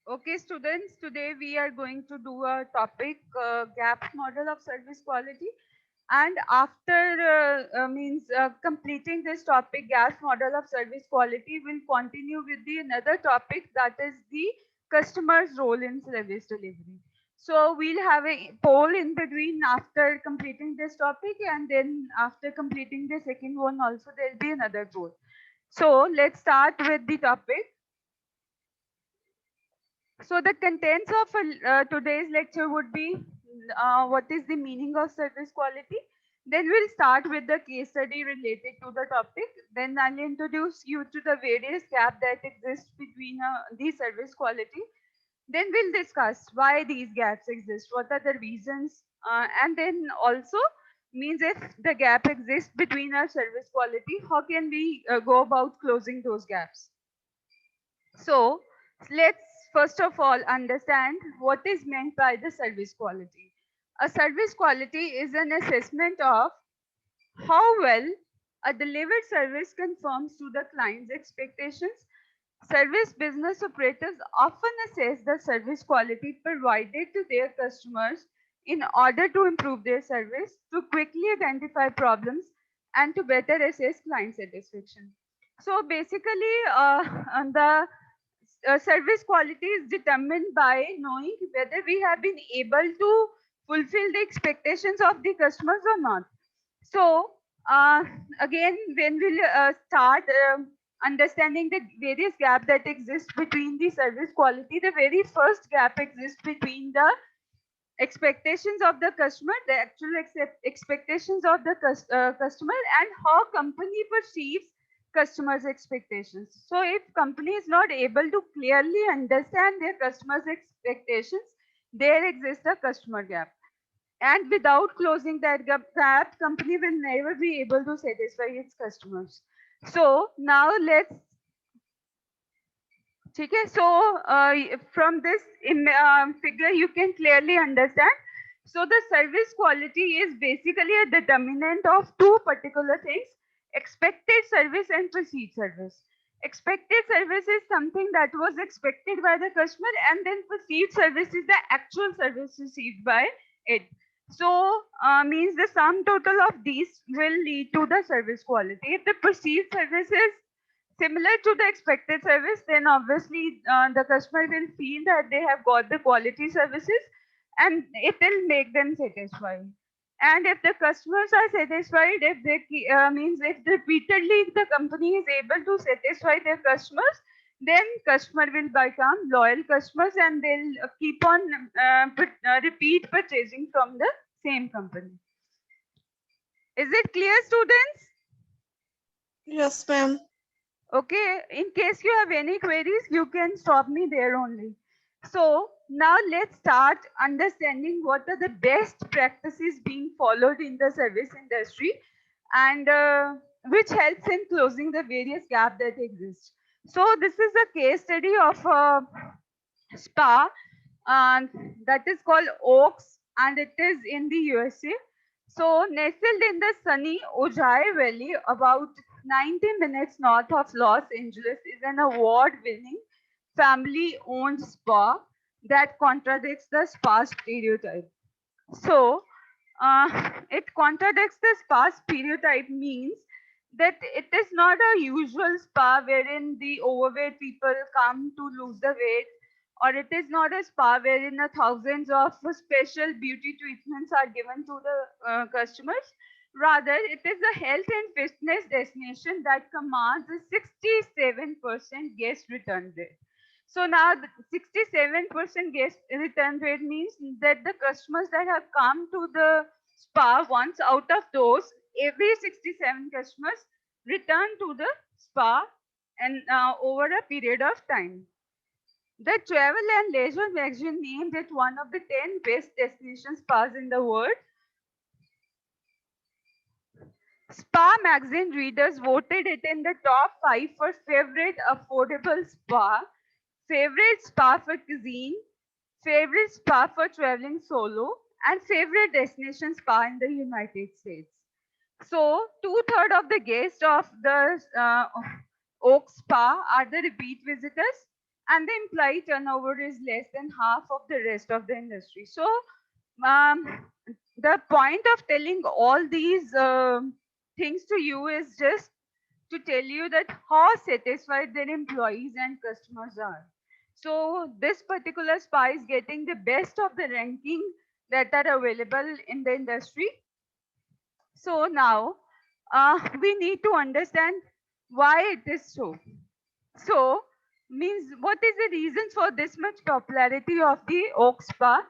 Okay, students, today we are going to do a topic gap model of service quality. And after completing this topic, gap model of service quality, we'll continue with the another topic that is the customer's role in service delivery. So we'll have a poll in between after completing this topic, and then after completing the second one also there'll be another poll. So let's start with the topic. So the contents of today's lecture would be what is the meaning of service quality. Then we'll start with the case study related to the topic. Then I'll introduce you to the various gaps that exist between the service quality. Then we'll discuss why these gaps exist, what are the reasons, and then also means if the gap exists between our service quality, how can we go about closing those gaps. So let's first of all understand what is meant by the service quality. A service quality is an assessment of how well a delivered service conforms to the client's expectations. Service business operators often assess the service quality provided to their customers in order to improve their service, to quickly identify problems, and to better assess client satisfaction. So basically, the service quality is determined by knowing whether we have been able to fulfill the expectations of the customers or not. So uh, again, when we'll start understanding the various gaps that exist between the service quality, the very first gap exists between the expectations of the customer, the actual expectations of the customer, and how company perceives customers' expectations. So if company is not able to clearly understand their customers' expectations, there exists a customer gap. And without closing that gap, company will never be able to satisfy its customers. So now let's okay, so from this figure you can clearly understand. So the service quality is basically a determinant of two particular things: expected service and perceived service. Expected service is something that was expected by the customer, and then perceived service is the actual service received by it. So means the sum total of these will lead to the service quality. If the perceived service is similar to the expected service, then obviously the customer will feel that they have got the quality services, and it will make them satisfied. And if the customers are satisfied, if they means if repeatedly the company is able to satisfy their customers, then customer will become loyal customers, and they'll keep on repeat purchasing from the same company. Is it clear, students? Yes, ma'am. Okay, in case you have any queries, you can stop me there only. So now let's start understanding what are the best practices being followed in the service industry, and which helps in closing the various gaps that exist. So this is a case study of a spa, and that is called Oaks, and it is in the USA. So, nestled in the sunny Ojai Valley, about 90 minutes north of Los Angeles, is an award winning family owned spa that contradicts the spa stereotype. So, it contradicts the spa stereotype means that it is not a usual spa wherein the overweight people come to lose the weight, or it is not a spa wherein thousands of special beauty treatments are given to the customers. Rather, it is a health and fitness destination that commands a 67% guest return rate. So now the 67% guest return rate means that the customers that have come to the spa once, out of those, every 67 customers return to the spa and over a period of time. The Travel and Leisure magazine named it one of the 10 best destination spas in the world. Spa magazine readers voted it in the top 5 for favorite affordable spa, favorite spa for cuisine, favorite spa for traveling solo, and favorite destination spa in the United States. So, two-thirds of the guests of the Oak Spa are the repeat visitors, and the employee turnover is less than half of the rest of the industry. So um, the point of telling all these things to you is just to tell you that how satisfied their employees and customers are. So this particular spa is getting the best of the ranking that are available in the industry. So now we need to understand why it is so. So means what is the reasons for this much popularity of the Oak Spa?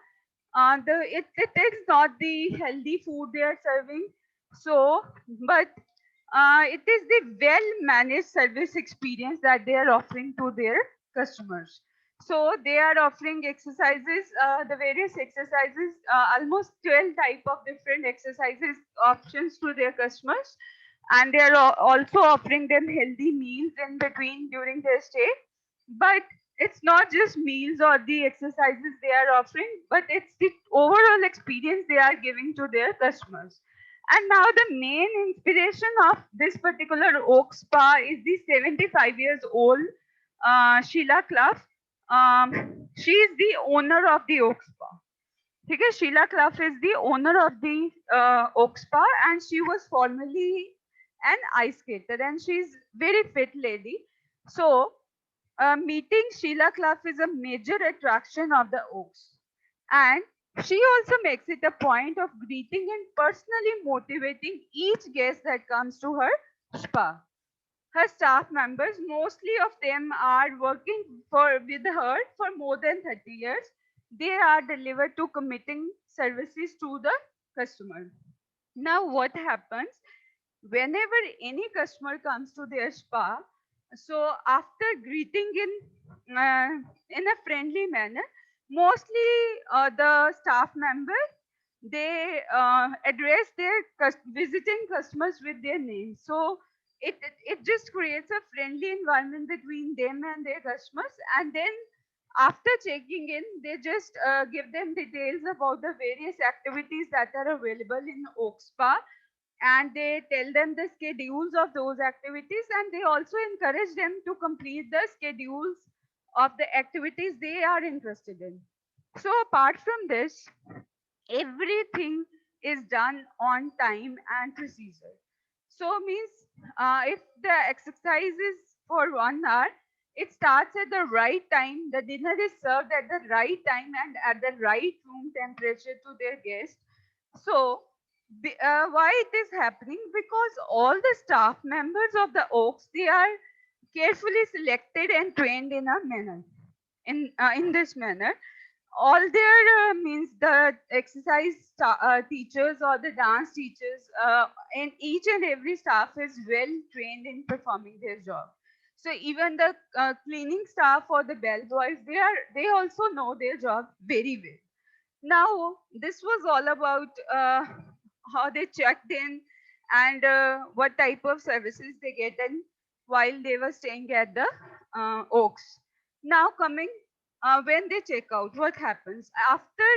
It is not the healthy food they are serving. So, but it is the well managed service experience that they are offering to their customers. So they are offering exercises, the various exercises, almost 12 type of different exercises options to their customers, and they are also offering them healthy meals in between during their stay. But it's not just meals or the exercises they are offering, but it's the overall experience they are giving to their customers. And now the main inspiration of this particular Oak Spa is the 75 years old Sheila Clough. She is the owner of the Oak Spa. Okay, Sheila Clough is the owner of the Oak Spa, and she was formerly an ice skater, and she's very fit lady. So meeting Sheila Clough is a major attraction of the Oaks. And she also makes it a point of greeting and personally motivating each guest that comes to her spa. Her staff members, mostly of them are working with her for more than 30 years. They are delivered to committing services to the customer. Now, what happens whenever any customer comes to their spa? So, after greeting in a friendly manner, mostly the staff member they address their visiting customers with their names. So it just creates a friendly environment between them and their customers. And then after checking in, they just give them details about the various activities that are available in Oak Spa, and they tell them the schedules of those activities, and they also encourage them to complete the schedules of the activities they are interested in. So apart from this, everything is done on time and procedure. So means if the exercise is for 1 hour, it starts at the right time. The dinner is served at the right time and at the right room temperature to their guests. So why it is happening? Because all the staff members of the Oaks, they are carefully selected and trained in a manner, in this manner. All their means the exercise teachers or the dance teachers, and each and every staff is well trained in performing their job. So even the cleaning staff or the bellboys, they also know their job very well. Now this was all about how they checked in, and what type of services they get in while they were staying at the Oaks. Now coming when they check out, what happens after?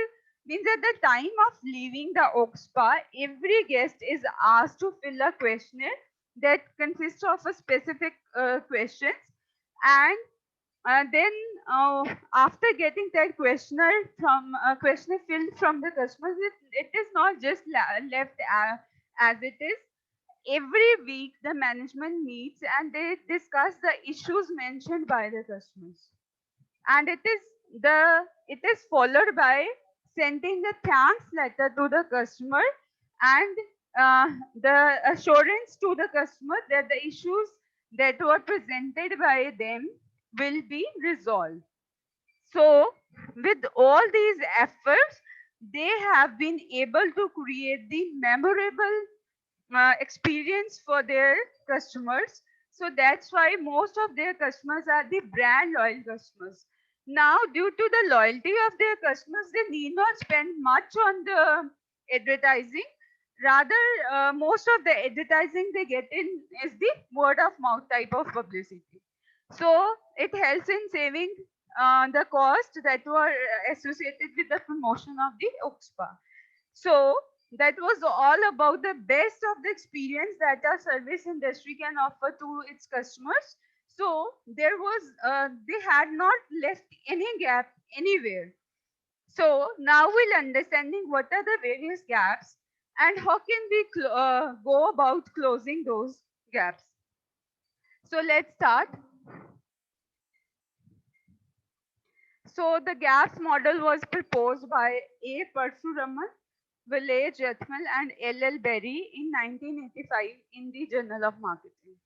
Means at the time of leaving the Oak Spa, every guest is asked to fill a questionnaire that consists of a specific questions, and then after getting that questionnaire filled from the customers, it is not just left as it is. Every week the management meets and they discuss the issues mentioned by the customers, and it is followed by sending the thanks letter to the customer, and the assurance to the customer that the issues that were presented by them will be resolved. So with all these efforts, they have been able to create the memorable experience for their customers. So that's why most of their customers are the brand loyal customers. Now, due to the loyalty of their customers, they need not spend much on the advertising. Rather, most of the advertising they get in is the word of mouth type of publicity. So it helps in saving the cost that were associated with the promotion of the Oxpa. So that was all about the best of the experience that our service industry can offer to its customers. So there was, they had not left any gap anywhere. So now we'll understanding what are the various gaps and how can we go about closing those gaps. So let's start. So the gaps model was proposed by A. Parshuraman, Village Yathmal and L.L. Berry in 1985 in the Journal of Marketing.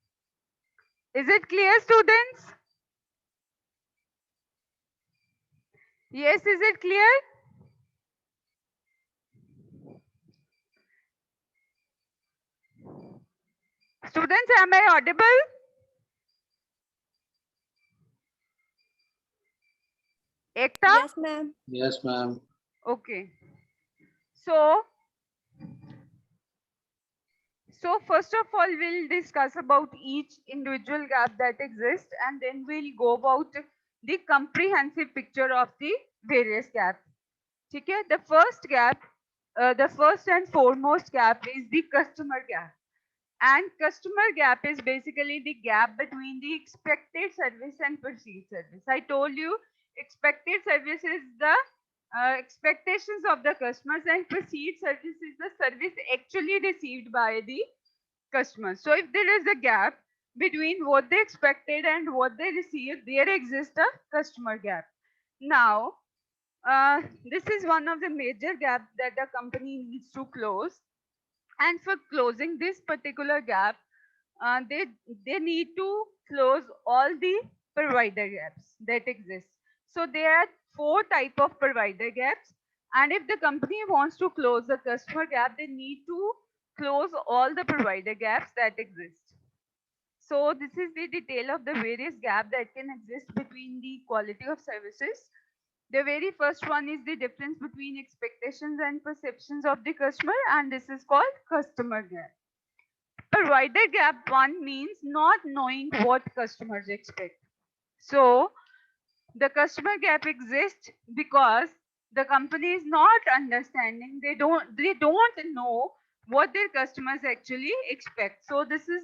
Is it clear, students? Yes, is it clear? Students, am I audible? Ekta? Yes, ma'am. Yes, ma'am. Okay. So first of all, we'll discuss about each individual gap that exists and then we'll go about the comprehensive picture of the various gaps. Okay? The first and foremost gap is the customer gap. And customer gap is basically the gap between the expected service and perceived service. I told you expected service is the expectations of the customers and perceived service is the service actually received by the customers. So if there is a gap between what they expected and what they received, there exists a customer gap. Now, this is one of the major gaps that a company needs to close. And for closing this particular gap, they need to close all the provider gaps that exist. So there are four type of provider gaps, and if the company wants to close the customer gap, they need to close all the provider gaps that exist. So this is the detail of the various gaps that can exist between the quality of services. The very first one is the difference between expectations and perceptions of the customer, and this is called customer gap. Provider gap one means not knowing what customers expect. So the customer gap exists because the company is not understanding. They don't know what their customers actually expect. So this is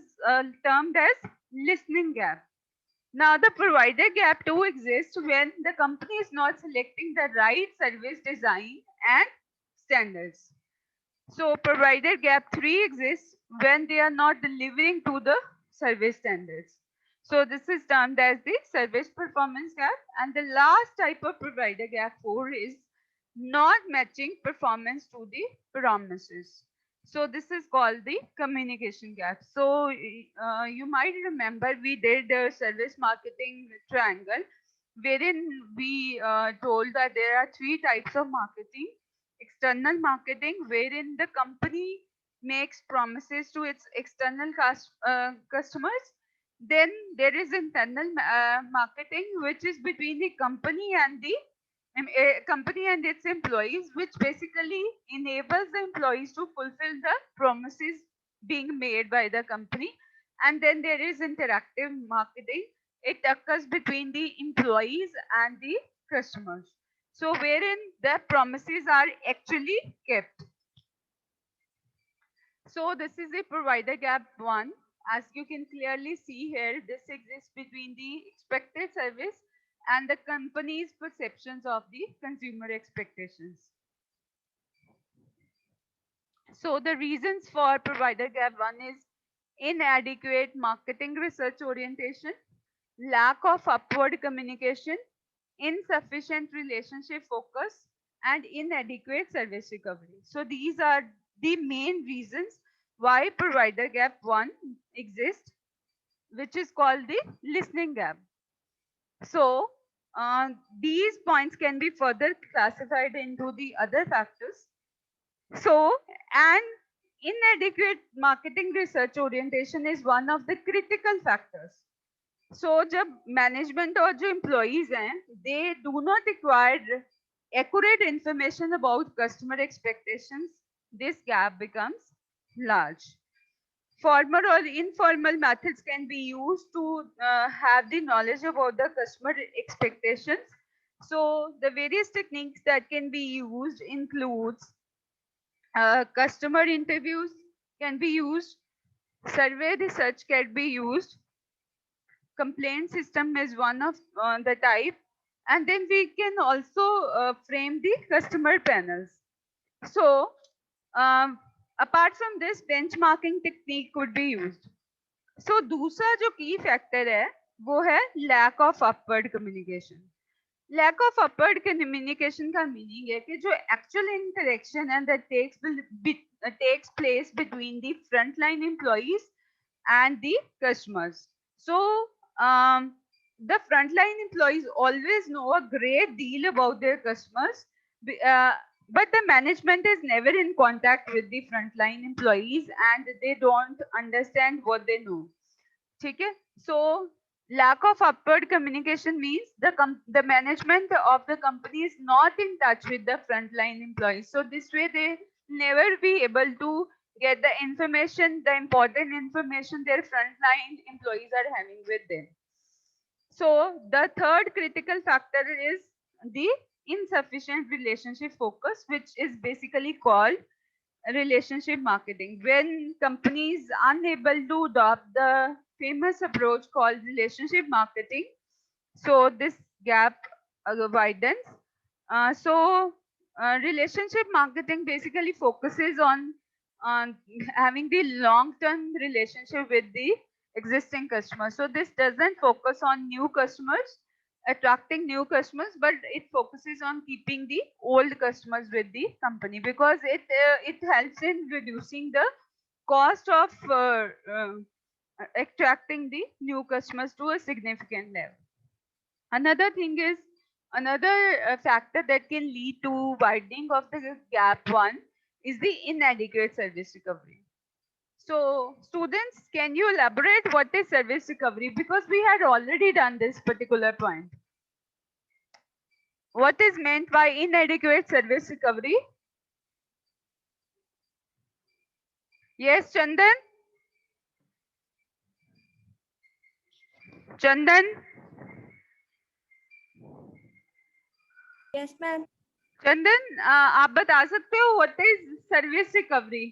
termed as listening gap. Now the provider gap too exists when the company is not selecting the right service design and standards. So provider gap 3 exists when they are not delivering to the service standards. So this is termed as the service performance gap. And the last type of provider gap 4 is not matching performance to the promises. So this is called the communication gap. So you might remember we did a service marketing triangle wherein we told that there are 3 types of marketing: external marketing, wherein the company makes promises to its external customers. Then there is internal marketing, which is between the company and the company and its employees, which basically enables the employees to fulfill the promises being made by the company. And then there is interactive marketing. It occurs between the employees and the customers. So wherein the promises are actually kept. So this is the provider gap 1. As you can clearly see here, this exists between the expected service and the company's perceptions of the consumer expectations. So the reasons for provider gap 1 is inadequate marketing research orientation, lack of upward communication, insufficient relationship focus, and inadequate service recovery. So these are the main reasons why provider gap 1 exists, which is called the listening gap. So these points can be further classified into the other factors. So, and inadequate marketing research orientation is one of the critical factors. So जब management और जो employees हैं, they do not require accurate information about customer expectations, this gap becomes large. Formal or informal methods can be used to have the knowledge about the customer expectations. So the various techniques that can be used includes customer interviews can be used, survey research can be used, complaint system is one of the type. And then we can also frame the customer panels. So apart from this, benchmarking technique could be used. So दूसरा जो key factor है वो है lack of upward communication. Lack of upward communication का meaning है कि जो actual interaction and that takes place between the frontline employees and the customers. So the frontline employees always know a great deal about their customers, but the management is never in contact with the frontline employees and they don't understand what they know. Okay? So lack of upward communication means the management of the company is not in touch with the frontline employees. So this way they never be able to get the information, the important information their frontline employees are having with them. So the third critical factor is the insufficient relationship focus, which is basically called relationship marketing. When companies unable to adopt the famous approach called relationship marketing, so this gap widens. Relationship marketing basically focuses on having the long-term relationship with the existing customers. So this doesn't focus on new customers, attracting new customers, but it focuses on keeping the old customers with the company because it helps in reducing the cost of attracting the new customers to a significant level. Another thing is another factor that can lead to widening of the gap one is the inadequate service recovery. So students, can you elaborate what is service recovery? Because we had already done this particular point. What is meant by inadequate service recovery? Yes, Chandan? Chandan? Yes, ma'am. चंदन आप बता सकते हो what is service recovery?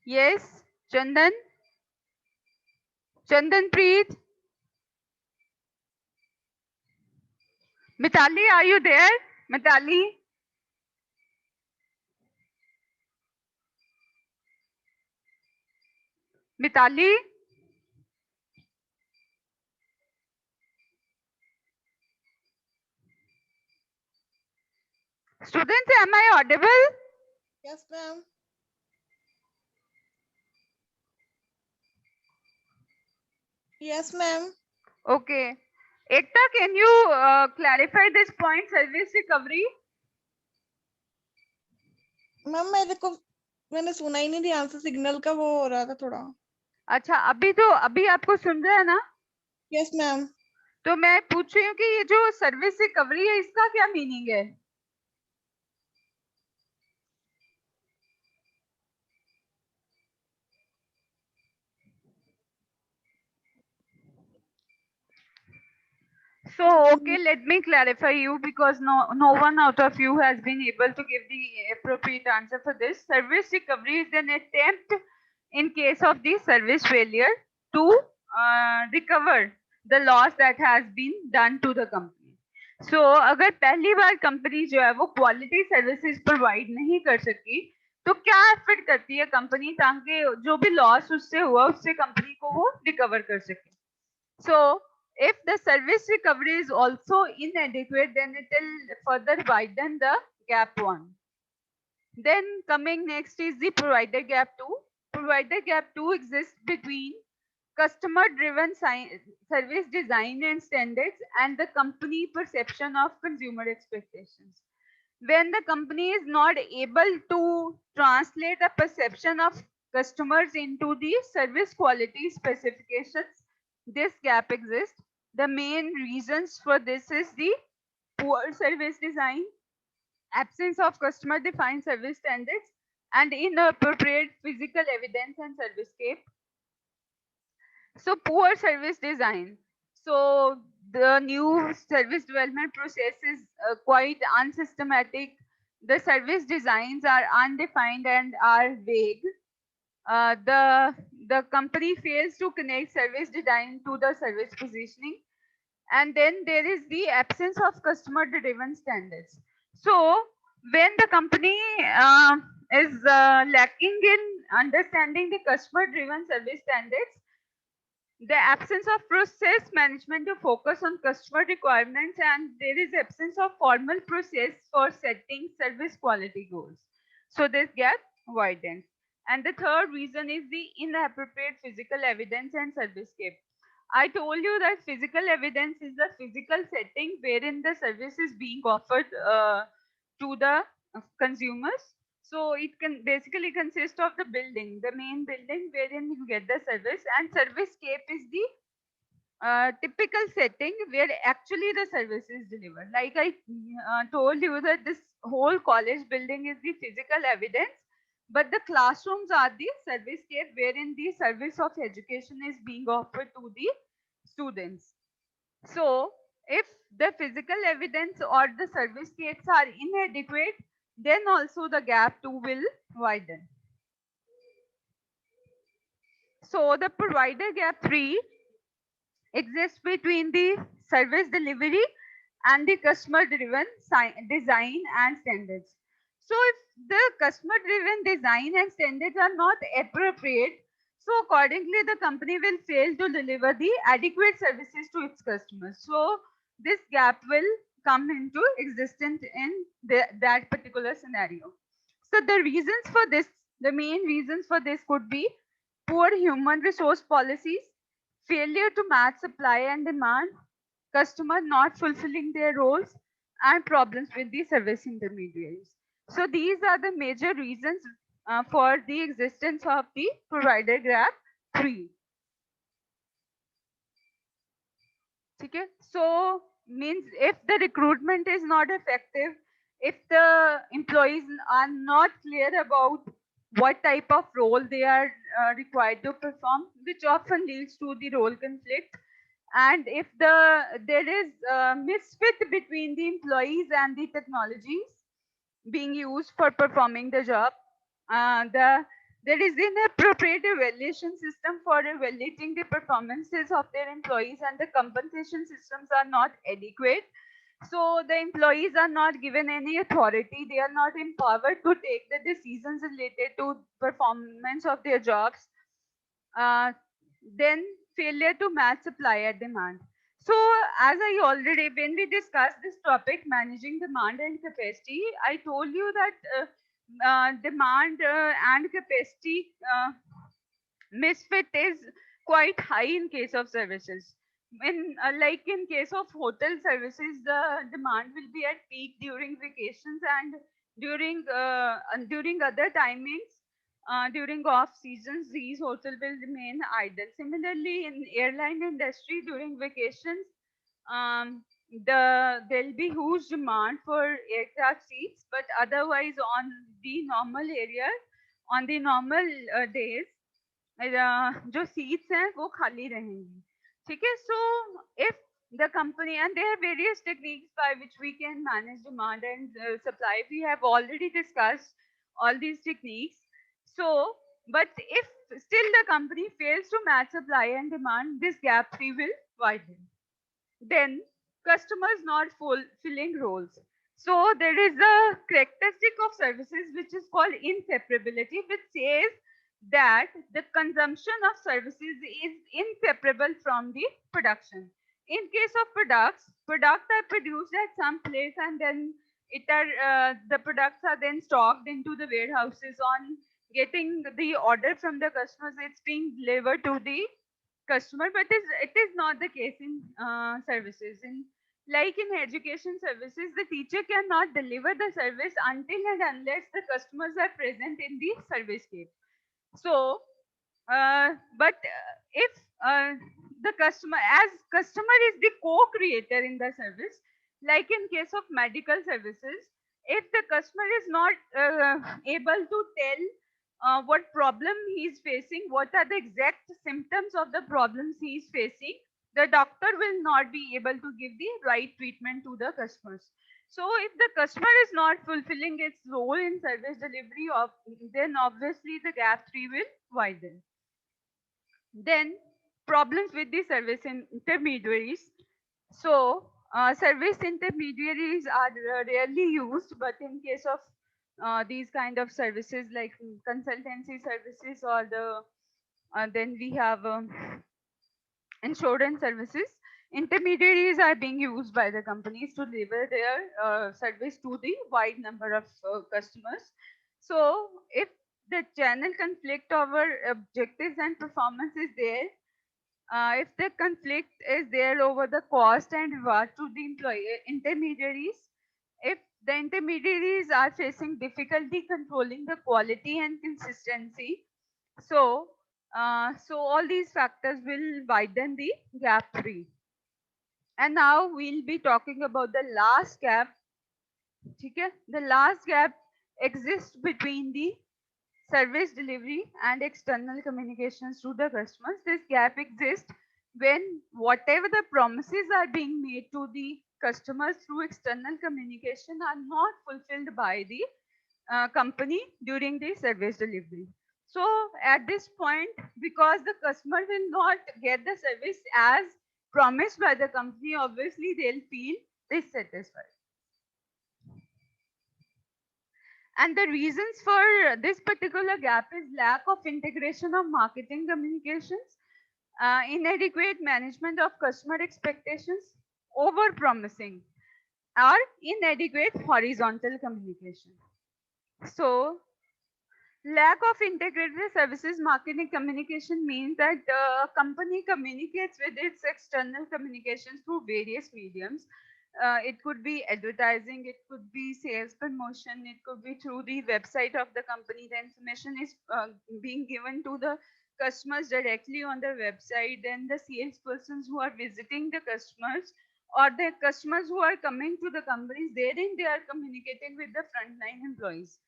Yes Chandan, Chandanpreet, Mitali, are you there? Mitali, Mitali, students, am I audible? Yes, ma'am. Yes, ma'am. Okay, Ekta, can you clarify this point, service recovery? Ma'am मैंने सुना ही नहीं ध्यान से, signal का वो हो रहा था थोड़ा। अच्छा, अभी आपको सुन रहा है ना? Yes ma'am. तो मैं पूछ रही हूँ कि ये जो सर्विस रिकवरी है इसका क्या मीनिंग है? So, okay, let me clarify you because no one out of you has been able to give the appropriate answer for this. Service recovery is an attempt in case of the service failure to recover the loss that has been done to the company. So, अगर पहली बार company जो है वो quality services provide नहीं कर सकी तो क्या एफर्ट करती है कंपनी ताकि जो भी लॉस उससे हुआ उससे कंपनी को वो रिकवर कर सके? So, if the service recovery is also inadequate, then it will further widen the gap one. Then coming next is the provider gap 2. Provider gap 2 exists between customer driven service design and standards and the company perception of consumer expectations. When the company is not able to translate a perception of customers into the service quality specifications, this gap exists. The main reasons for this is the poor service design, absence of customer defined service standards, and inappropriate physical evidence and service scape. So poor service design. So the new service development process is quite unsystematic. The service designs are undefined and are vague. The company fails to connect service design to the service positioning. And then there is the absence of customer driven standards. So when the company is lacking in understanding the customer driven service standards, the absence of process management to focus on customer requirements, and there is absence of formal process for setting service quality goals. So this gap widens. And the third reason is the inappropriate physical evidence and servicescape. I told you that physical evidence is the physical setting wherein the service is being offered to the consumers. So it can basically consist of the building, the main building wherein you get the service, and servicescape is the typical setting where actually the service is delivered. Like I told you that this whole college building is the physical evidence, but the classrooms are the servicescape wherein the service of education is being offered to the students. So if the physical evidence or the servicescapes are inadequate, then also the gap too will widen. So the provider gap 3 exists between the service delivery and the customer driven design and standards. So if the customer driven design and standards are not appropriate, so accordingly the company will fail to deliver the adequate services to its customers. So this gap will come into existence in that particular scenario. So the reasons for this, the main reasons for this could be poor human resource policies, failure to match supply and demand, customer not fulfilling their roles, and problems with the service intermediaries. So these are the major reasons for the existence of the provider gap 3. Okay? So means if the recruitment is not effective, if the employees are not clear about what type of role they are required to perform, which often leads to the role conflict, and if there is misfit between the employees and the technologies being used for performing the job, there is inappropriate evaluation system for evaluating the performances of their employees, and the compensation systems are not adequate. So the employees are not given any authority, they are not empowered to take the decisions related to performance of their jobs. uh, then failure to match supply and demand. So as I already, when we discussed this topic, managing demand and capacity, I told you that demand and capacity misfit is quite high in case of services. In like in case of hotel services, the demand will be at peak during vacations, and during other timings, during off seasons, these hotels will remain idle. Similarly, in airline industry during vacations, there'll be huge demand for aircraft seats, but otherwise on the normal area, on the normal days, जो seats हैं वो खाली रहेंगी. ठीक है? So if the company, and there are various techniques by which we can manage demand and supply, we have already discussed all these techniques. So but if still the company fails to match supply and demand, this gap 3 will widen. Then customers not fulfilling roles. So there is a characteristic of services which is called inseparability, which says that the consumption of services is inseparable from the production. In case of products are produced at some place, and then the products are then stocked into the warehouses. On getting the order from the customers, it's being delivered to the customer, but it is not the case in services. In like in education services, the teacher cannot deliver the service until and unless the customers are present in the service cave. So but if the customer, as customer is the co-creator in the service, like in case of medical services, if the customer is not able to tell what problem he is facing, what are the exact symptoms of the problems he is facing, the doctor will not be able to give the right treatment to the customers. So if the customer is not fulfilling its role in service delivery, then obviously the gap 3 will widen. Then problems with the service intermediaries. So service intermediaries are rarely used, but in case of these kind of services like consultancy services or then we have insurance services, intermediaries are being used by the companies to deliver their service to the wide number of customers. So if the channel conflict over objectives and performance is there, if the conflict is there over the cost and reward to the employee intermediaries, if the intermediaries are facing difficulty controlling the quality and consistency, so so all these factors will widen the gap 3. And now we'll be talking about the last gap. Okay? The last gap exists between the service delivery and external communications to the customers. This gap exists when whatever the promises are being made to the customers through external communication are not fulfilled by the company during the service delivery. So at this point, because the customer will not get the service as promised by the company, obviously they'll feel dissatisfied. And the reasons for this particular gap is lack of integration of marketing communications, inadequate management of customer expectations, over promising, or inadequate horizontal communication. So lack of integrated services marketing communication means that the company communicates with its external communications through various mediums. It could be advertising, it could be sales promotion, it could be through the website of the company. The information is being given to the customers directly on the website. Then the salespersons who are visiting the customers or the customers who are coming to the companies, therein they are communicating with the frontline employees.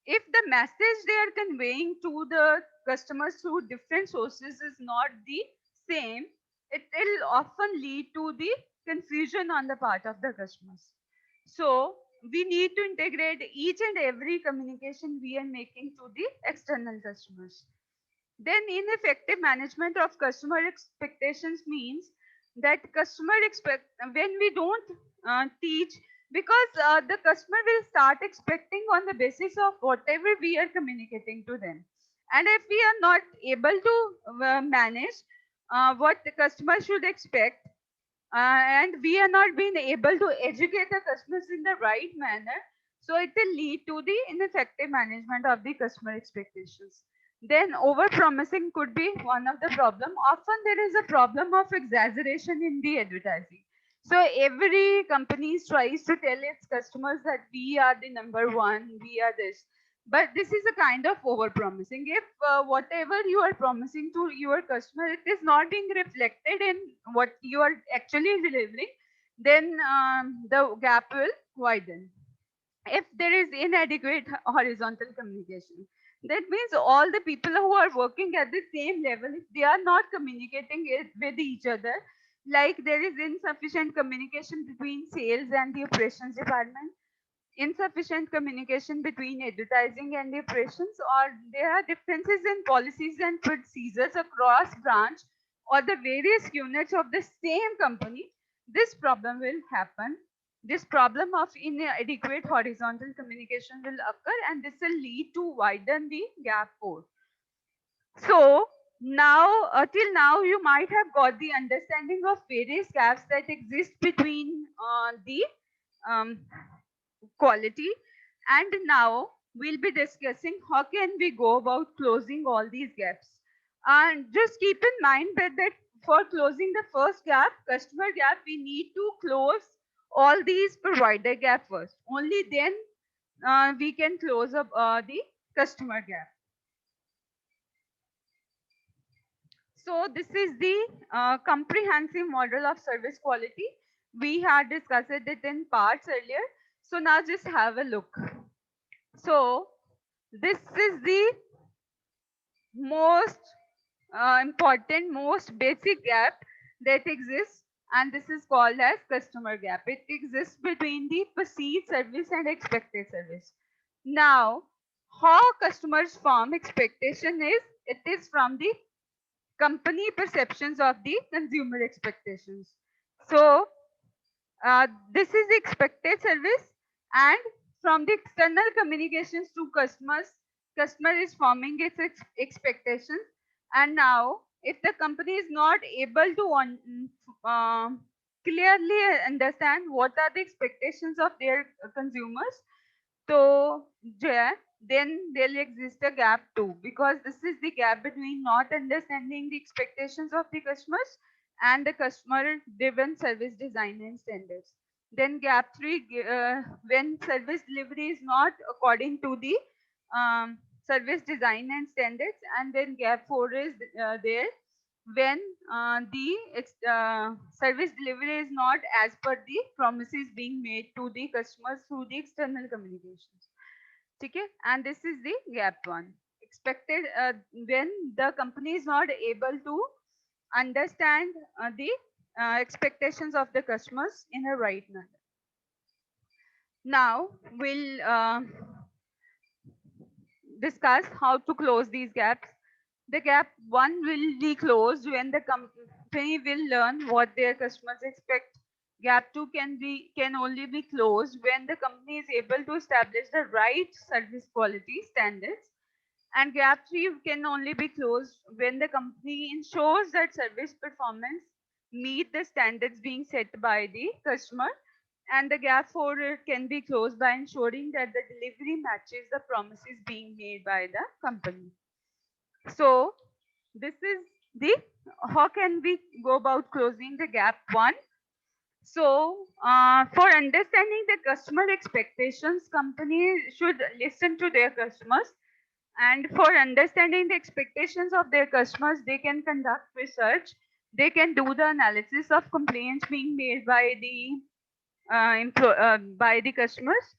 If the message they are conveying to the customers through different sources is not the same, it will often lead to the confusion on the part of the customers. So we need to integrate each and every communication we are making to the external customers. Then ineffective management of customer expectations means that customer expect when we don't teach, because the customer will start expecting on the basis of whatever we are communicating to them. And if we are not able to manage what the customer should expect, and we are not being able to educate the customers in the right manner, so it will lead to the ineffective management of the customer expectations. Then over promising could be one of the problem. Often there is a problem of exaggeration in the advertising. So every company tries to tell its customers that we are the number one, we are this. But this is a kind of over promising. If whatever you are promising to your customer, it is not being reflected in what you are actually delivering, then the gap will widen. If there is inadequate horizontal communication, that means all the people who are working at the same level, if they are not communicating it with each other, like there is insufficient communication between sales and the operations department, insufficient communication between advertising and the operations, or there are differences in policies and procedures across branch or the various units of the same company, this problem will happen. This problem of inadequate horizontal communication will occur, and this will lead to widen the gap 4. So now, till now, you might have got the understanding of various gaps that exist between the um, quality. And now we'll be discussing how can we go about closing all these gaps. And just keep in mind that for closing the first gap, customer gap, we need to close all these provider gap first. Only then we can close up the customer gap. So this is the comprehensive model of service quality. We had discussed it in parts earlier. So now just have a look. So this is the most important, most basic gap that exists, and this is called as customer gap. It exists between the perceived service and expected service. Now, how customers form expectation is, it is from the company perceptions of the consumer expectations. So, this is the expected service, and from the external communications to customers, customer is forming its expectations. And now, if the company is not able to clearly understand what are the expectations of their consumers, so then there'll exist a gap too, because this is the gap between not understanding the expectations of the customers and the customer driven service design and standards. Then gap three, when service delivery is not according to the service design and standards. And then gap four is there when the service delivery is not as per the promises being made to the customers through the external communications. Okay? And this is the gap one. Expected when the company is not able to understand the expectations of the customers in a right manner. Now we'll discuss how to close these gaps. The gap one will be closed when the company will learn what their customers expect. Gap two can only be closed when the company is able to establish the right service quality standards. And gap three can only be closed when the company ensures that service performance meet the standards being set by the customer. And the gap four can be closed by ensuring that the delivery matches the promises being made by the company. So this is the how can we go about closing the gap one. So for understanding the customer expectations, companies should listen to their customers. And for understanding the expectations of their customers, they can conduct research. They can do the analysis of complaints being made by the by the customers.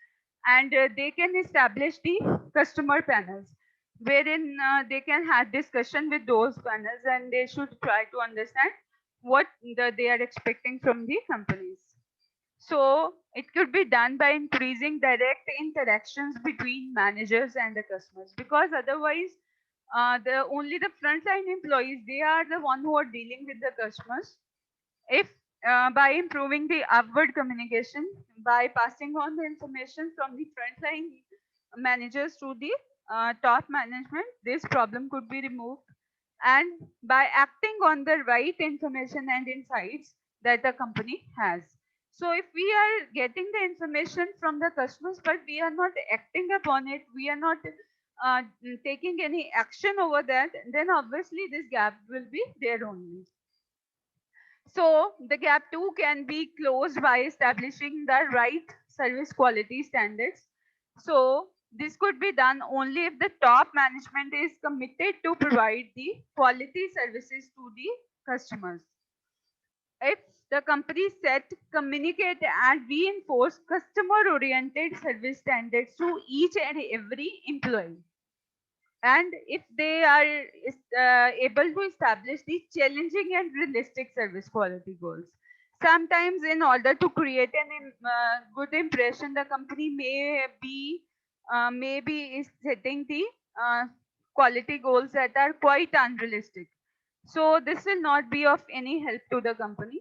And they can establish the customer panels, wherein they can have discussion with those panels, and they should try to understand what they are expecting from the companies. So it could be done by increasing direct interactions between managers and the customers, because otherwise the only the frontline employees, they are the one who are dealing with the customers. If by improving the upward communication, by passing on the information from the frontline managers to the top management, this problem could be removed. And by acting on the right information and insights that the company has. So if we are getting the information from the customers, but we are not acting upon it, we are not taking any action over that, then obviously this gap will be there only. So the gap two can be closed by establishing the right service quality standards. So this could be done only if the top management is committed to provide the quality services to the customers. If the company set, communicate and reinforce customer oriented service standards to each and every employee, and if they are able to establish the challenging and realistic service quality goals. Sometimes in order to create an good impression, the company maybe is setting the quality goals that are quite unrealistic. So this will not be of any help to the company.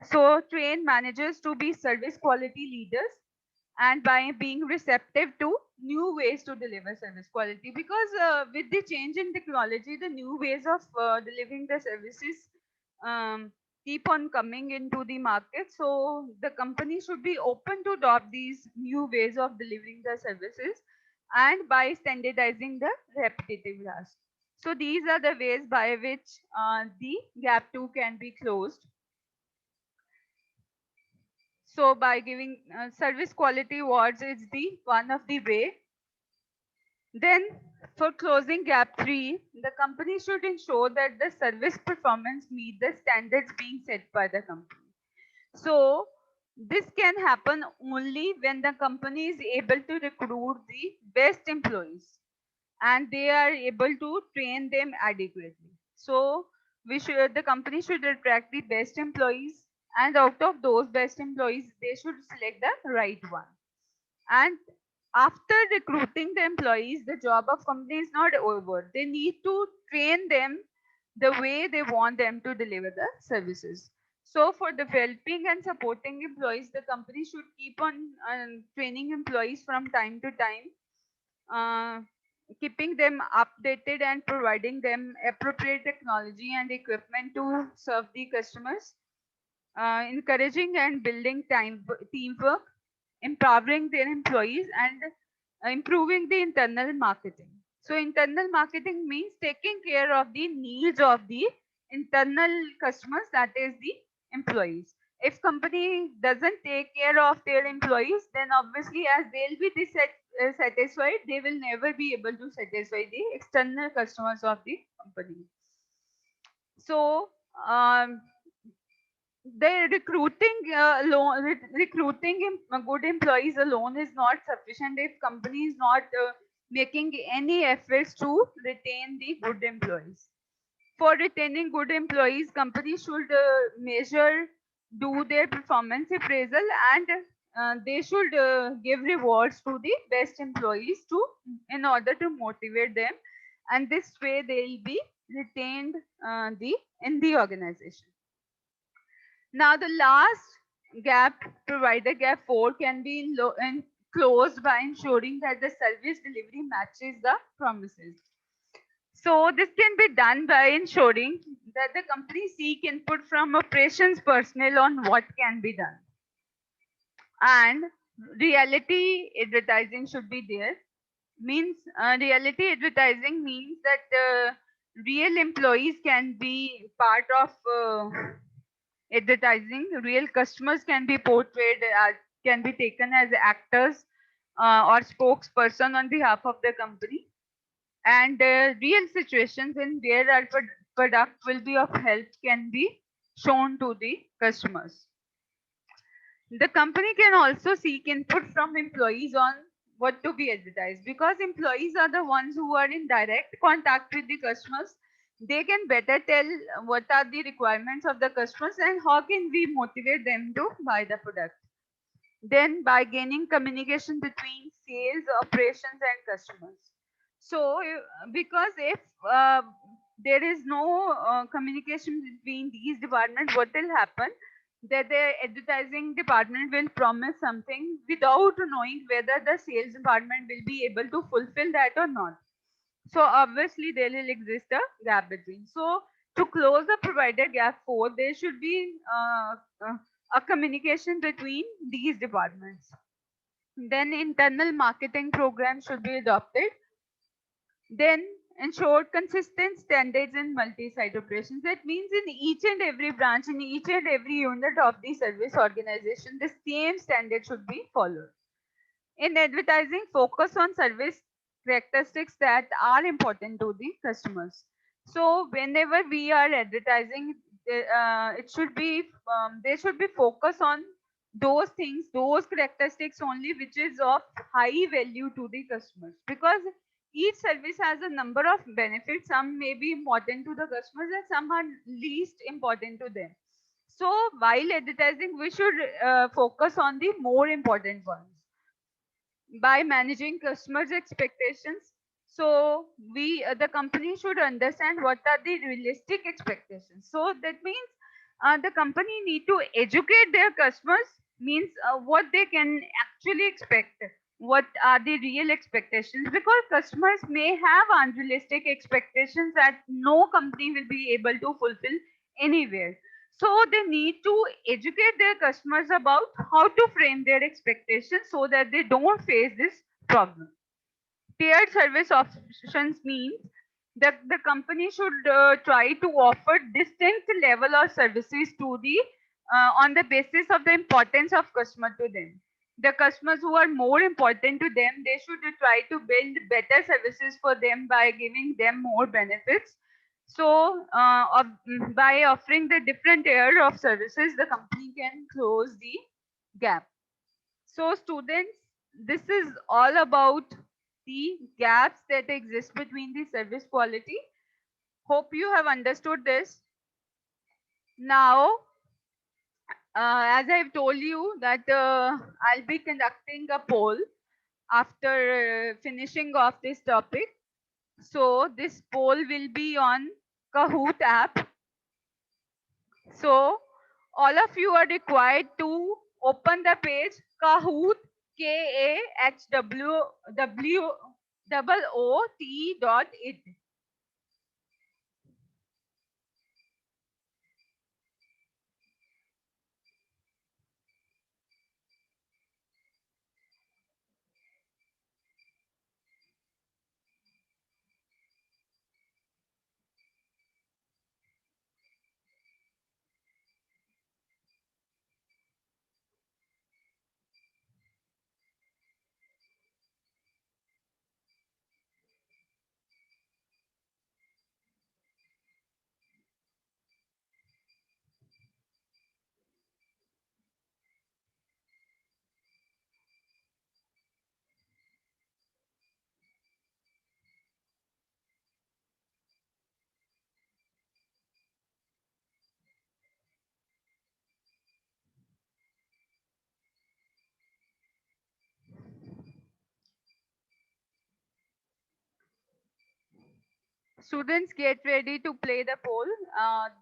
So train managers to be service quality leaders, and by being receptive to new ways to deliver service quality, because with the change in technology, the new ways of delivering the services keep on coming into the market. So the company should be open to adopt these new ways of delivering the services, and by standardizing the repetitive tasks. So these are the ways by which the gap 2 can be closed. So by giving service quality awards is the one of the way. Then for closing gap 3, the company should ensure that the service performance meet the standards being set by the company. So this can happen only when the company is able to recruit the best employees, and they are able to train them adequately. So the company should attract the best employees, and out of those best employees, they should select the right one. And after recruiting the employees, the job of company is not over. They need to train them the way they want them to deliver the services. So for developing and supporting employees, the company should keep on training employees from time to time, uh, keeping them updated and providing them appropriate technology and equipment to serve the customers, encouraging and building teamwork, empowering their employees, and improving the internal marketing. So internal marketing means taking care of the needs of the internal customers, that is the employees. If company doesn't take care of their employees, then obviously as they'll be satisfied, they will never be able to satisfy the external customers of the company. So the good employees alone is not sufficient if company is not making any efforts to retain the good employees. For retaining good employees, companies should measure, do their performance appraisal, and they should give rewards to the best employees to in order to motivate them, and this way they will be retained the in the organization. Now, the last gap, provider gap 4, can be closed by ensuring that the service delivery matches the promises. So, this can be done by ensuring that the company seek input from operations personnel on what can be done. And reality advertising should be there. Means reality advertising means that real employees can be part of advertising. Real customers can be portrayed as, can be taken as actors or spokesperson on behalf of the company, and real situations in where our product will be of help can be shown to the customers. The company can also seek input from employees on what to be advertised, because employees are the ones who are in direct contact with the customers. They can better tell what are the requirements of the customers and how can we motivate them to buy the product. Then by gaining communication between sales, operations, and customers. So because if there is no communication between these departments, what will happen? That the advertising department will promise something without knowing whether the sales department will be able to fulfill that or not. So obviously there will exist a gap between. So to close the provider gap 4, there should be a communication between these departments. Then internal marketing program should be adopted. Then ensure consistent standards in multi-site operations. That means in each and every branch, in each and every unit of the service organization, the same standard should be followed. In advertising, focus on service characteristics that are important to the customers. So whenever we are advertising, it should be there should be focus on those things, those characteristics only, which is of high value to the customers. Because each service has a number of benefits. Some may be important to the customers and some are least important to them. So while advertising, we should focus on the more important ones by managing customers' expectations. So the company should understand what are the realistic expectations. So that means the company need to educate their customers, means what they can actually expect, what are the real expectations, because customers may have unrealistic expectations that no company will be able to fulfill anywhere. So they need to educate their customers about how to frame their expectations so that they don't face this problem. Tiered service options means that the company should try to offer distinct level of services to the on the basis of the importance of customer to them. The customers who are more important to them, they should try to build better services for them by giving them more benefits. So by offering the different tier of services, the company can close the gap. So students, this is all about the gaps that exist between the service quality. Hope you have understood this. Now, as I've told you that I'll be conducting a poll after finishing off this topic. So this poll will be on Kahoot app. So all of you are required to open the page Kahoot, KAHWOOT.it. Students, get ready to play the poll.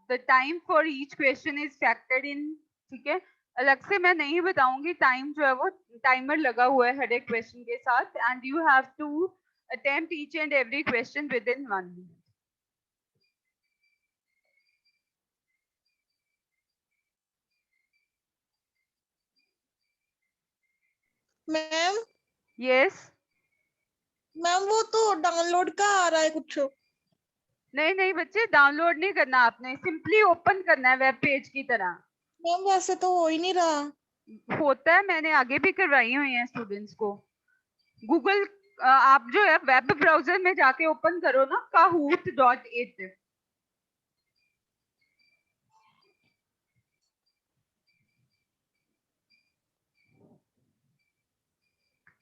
The time for each question is factored in. ठीक है, अलग से मैं नहीं बताऊंगी. Time जो है वो टाइमर लगा हुआ है हर एक क्वेश्चन के साथ, and you have to attempt each and every question within 1 minute. Ma'am Yes. Ma'am वो तो डाउनलोड का आ रहा है कुछ. नहीं नहीं बच्चे, डाउनलोड नहीं करना आपने, सिंपली ओपन करना है वेब पेज की तरह. मैम वैसे तो हो ही नहीं रहा. होता है, मैंने आगे भी करवाई हुई है स्टूडेंट्स को. गूगल आप जो है वेब ब्राउजर में जाके ओपन करो ना kahoot.it.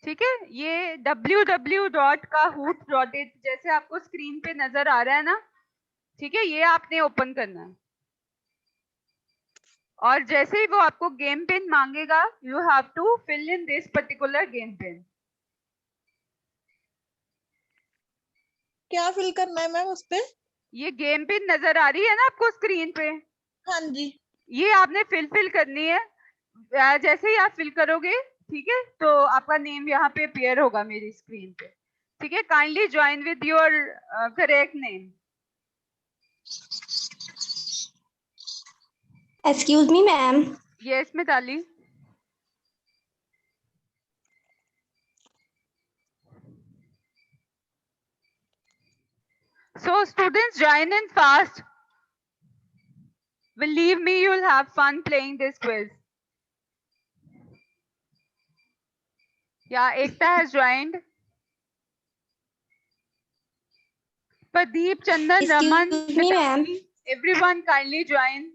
ठीक है, ये www.kahoot.it जैसे आपको स्क्रीन पे नजर आ रहा है ना, ठीक है, ये आपने ओपन करना है. और जैसे ही वो आपको गेम पिन मांगेगा, you have to fill in this particular game pin. क्या फिल करना है मैम उस पे? ये गेम पिन नजर आ रही है ना आपको स्क्रीन पे, हाँ जी. ये आपने फिल करनी है. जैसे ही आप फिल करोगे, ठीक है, तो आपका नेम यहाँ पे अपीयर होगा मेरी स्क्रीन पे. ठीक है, kindly join with your correct name. Excuse me, ma'am. Yes Mitali. So students, join in fast. Believe me, you'll have fun playing this quiz. Yeah, Ekta has joined. Pradeep, Chandan, Raman, Excuse me, ma'am. Mitali, everyone kindly join.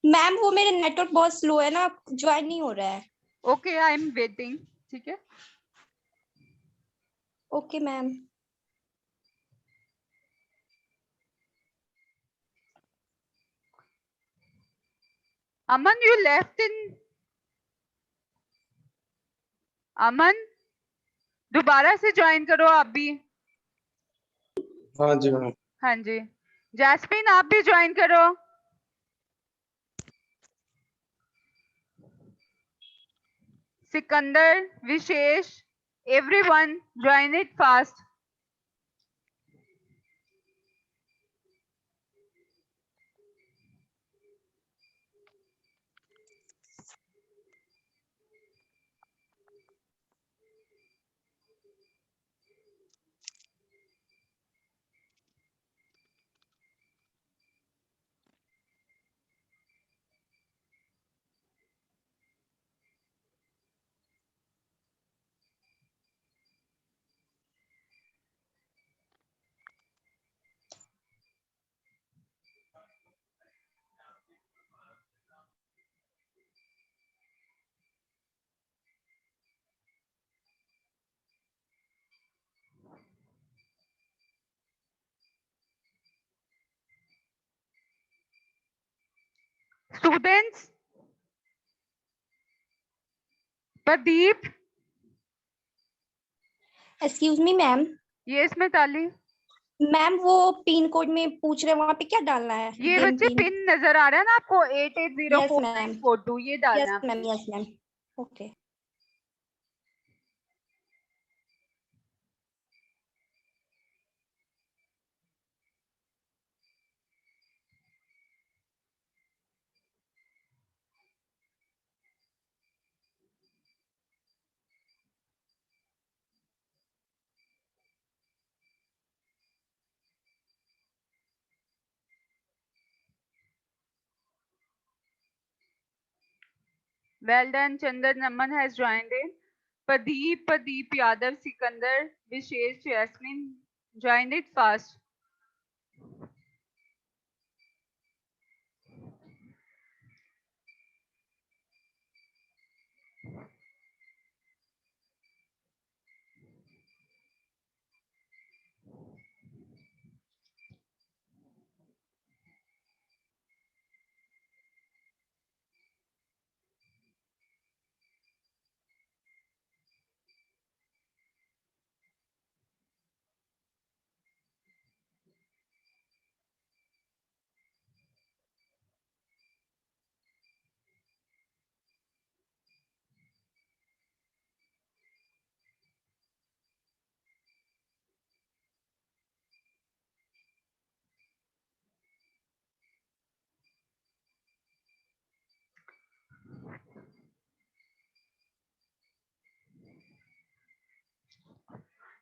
Ma'am वो मेरा network बहुत slow है ना, join नहीं हो रहा है. Okay, I am waiting. ठीक है. Okay ma'am. Aman, you left in. अमन, दोबारा से ज्वाइन करो आप भी. हाँ जी मैम. हाँ जी. जैस्मिन, आप भी ज्वाइन करो. सिकंदर, विशेष, everyone join it fast. Students, Pradeep. Excuse me ma'am. Yes, Mitali. Ma'am वो पिन कोड में पूछ रहे हैं, वहां पे क्या डालना है? ये गेम बच्चे पिन नजर आ रहा है ना आपको, 88049642, ये डालना है यस मैम, आपको। Yes ma'am. Okay. Well done. Chandan Naman has joined in. Pradeep Yadav, Sikandar, Vishesh, Yasmin, joined it fast.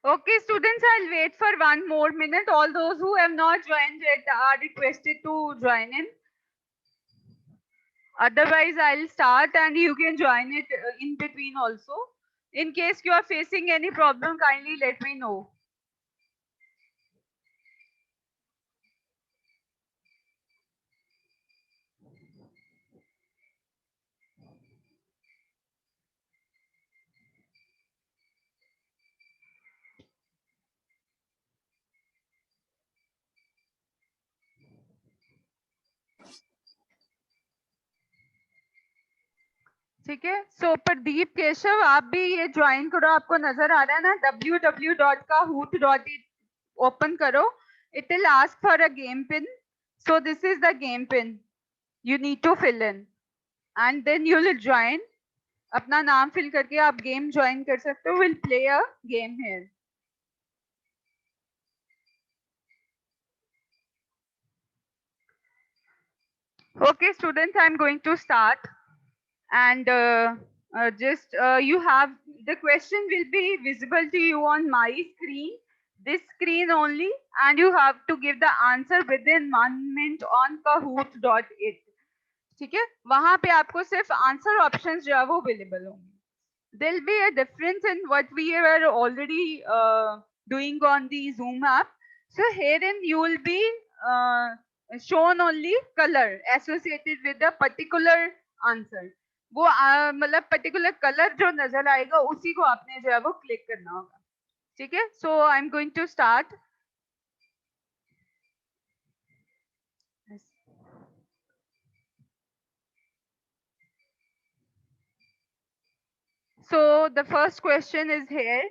Okay, students, I'll wait for 1 more minute. All those who have not joined yet are requested to join in. Otherwise, I'll start and you can join it in between also. In case you are facing any problem, kindly let me know. ठीक है, सो प्रदीप केशव आप भी ये join करो, आपको नजर आ रहा है ना www.kahoot.it ओपन करो, it will ask for a game pin, so this is the game pin you need to fill in and then you will join, अपना नाम फिल करके आप गेम ज्वाइन कर सकते हो, will play a game here. Okay students, I'm going to start and you have the question will be visible to you on my screen, this screen only, and you have to give the answer within 1 minute on kahoot.it. ठीक है, वहां पे आपको सिर्फ answer options जो है वो available होंगे. There will be a difference in what we were already doing on the Zoom app. So herein you will be shown only color associated with the particular answer. वो मतलब particular colour जो नजर आएगा उसी को आपने जो है वो क्लिक करना होगा. ठीक है, so I am going to start. So the first question is here.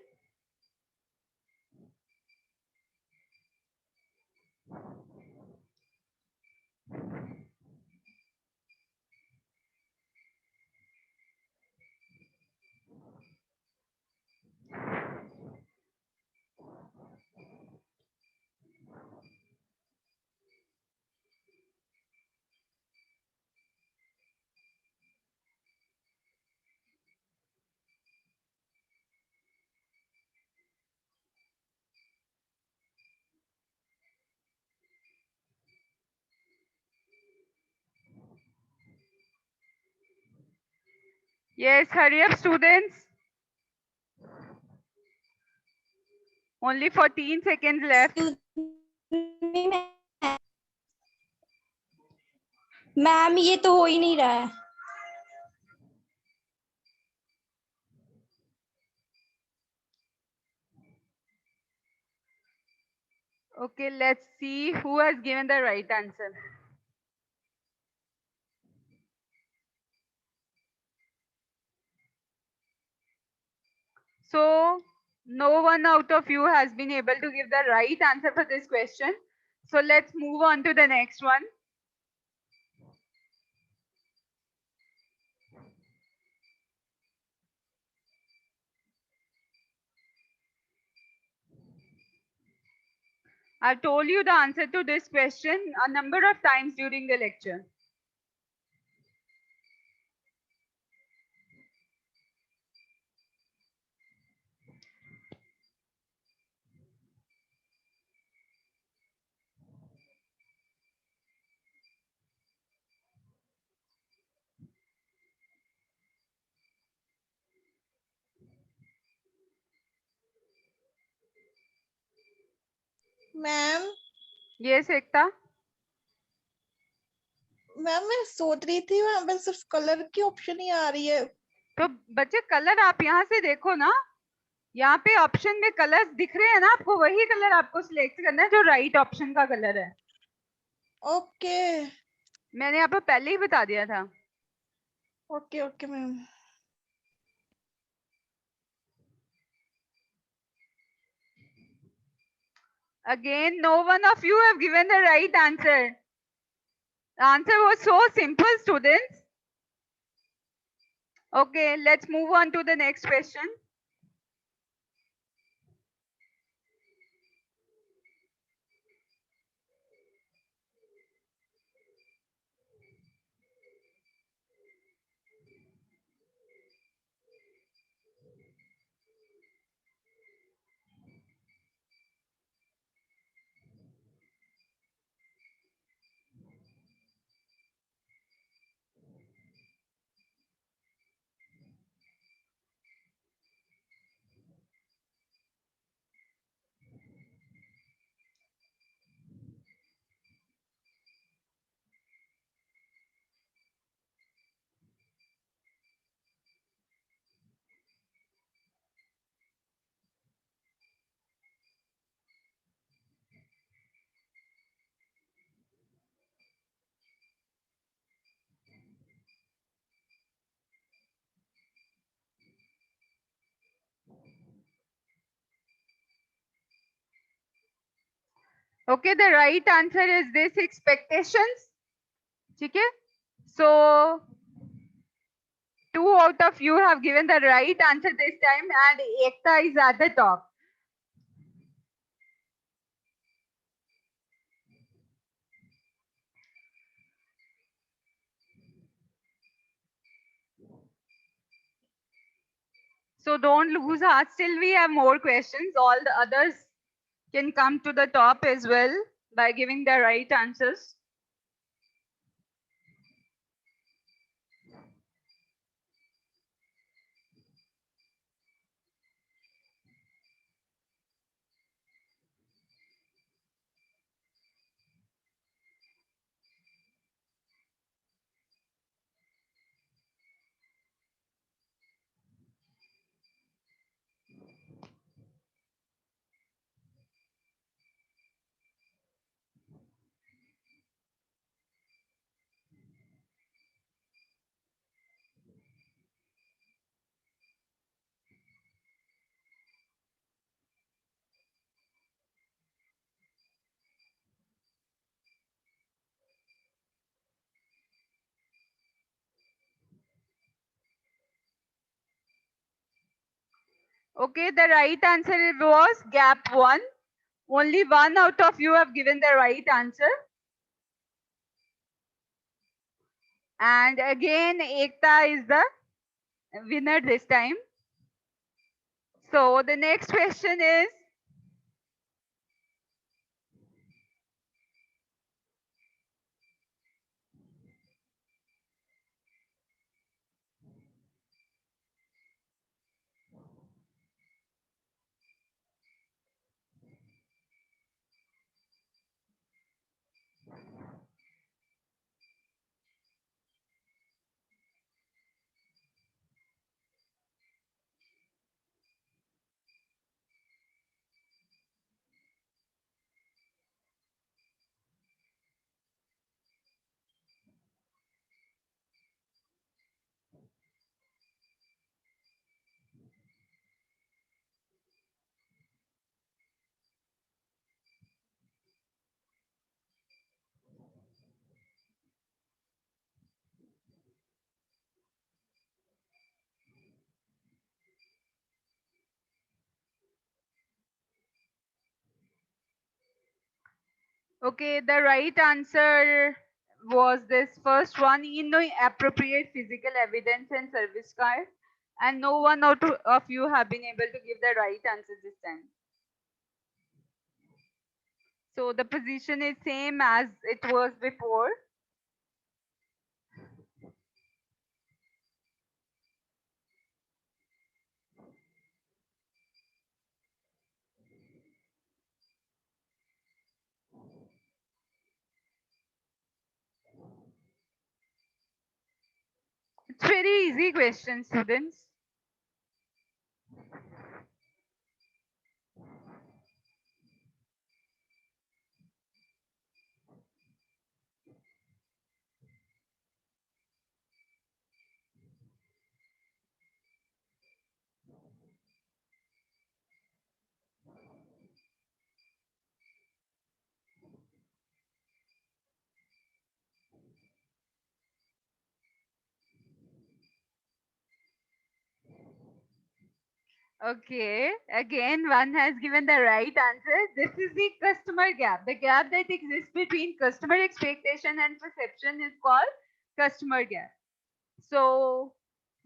Yes, hurry up students. Only 14 seconds left. Ma'am ये तो हो ही नहीं रहा है. Okay, let's see who has given the right answer. So no one out of you has been able to give the right answer for this question. So let's move on to the next one. I told you the answer to this question a number of times during the lecture. Ma'am Yes, Ekta? Ma'am मैं सोच रही थी वहां पे सिर्फ colour की option ही आ रही है। तो बच्चे कलर आप यहाँ से देखो ना, यहाँ पे ऑप्शन में कलर्स दिख रहे हैं ना आपको, वही कलर आपको सिलेक्ट करना है जो राइट ऑप्शन का कलर है। ओके मैंने आपको पहले ही बता दिया था। Okay okay ma'am. Again, no one of you have given the right answer. The answer was so simple, students. Okay, let's move on to the next question. Okay, the right answer is this, expectations. Okay, so 2 out of you have given the right answer this time, and Ekta is at the top. So don't lose heart, still we have more questions. All the others can come to the top as well by giving the right answers. Okay, the right answer was gap 1. Only 1 out of you have given the right answer. And again, Ekta is the winner this time. So the next question is, Okay, the right answer was this first one, inappropriate physical evidence and service card. And no one out of you have been able to give the right answer this time. So the position is same as it was before. It's very easy question, students. Okay, again, one has given the right answer. This is the customer gap. The gap that exists between customer expectation and perception is called customer gap. So,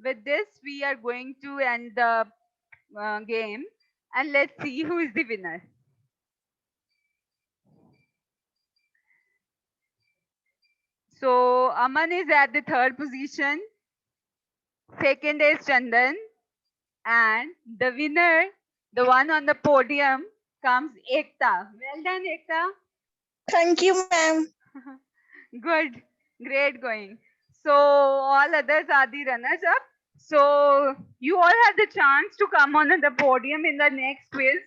with this, we are going to end the game and let's see who is the winner. So, Aman is at the third position, second is Chandan, and the winner, the one on the podium, comes Ekta. Well done, Ekta. Thank you, ma'am. Good, great going. So all others are the runners up. So you all have the chance to come on the podium in the next quiz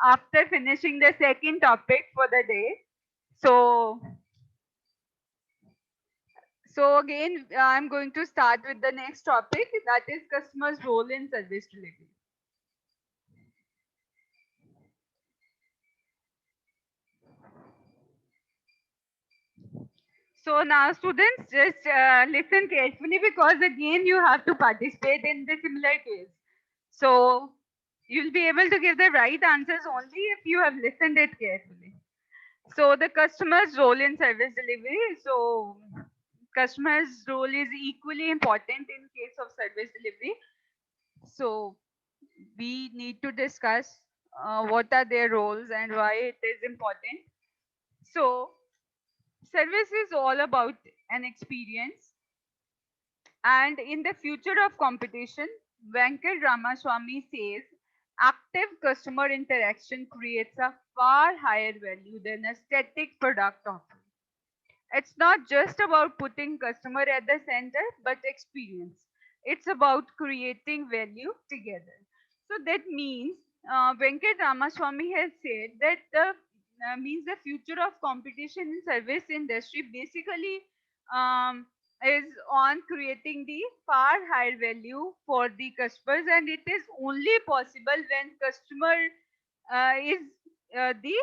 after finishing the second topic for the day. So again, I'm going to start with the next topic, that is customers' role in service delivery. So now students just listen carefully because again you have to participate in the similar quiz. So you'll be able to give the right answers only if you have listened it carefully. So the customer's role in service delivery. So customer's role is equally important in case of service delivery. So we need to discuss what are their roles and why it is important. So service is all about an experience. And in the future of competition, Venkat Ramaswamy says active customer interaction creates a far higher value than a static product offering. It's not just about putting customer at the center, but experience. It's about creating value together. So that means Venkat Ramaswamy has said that the means the future of competition in service industry basically um, is on creating the far higher value for the customers, and it is only possible when customer is the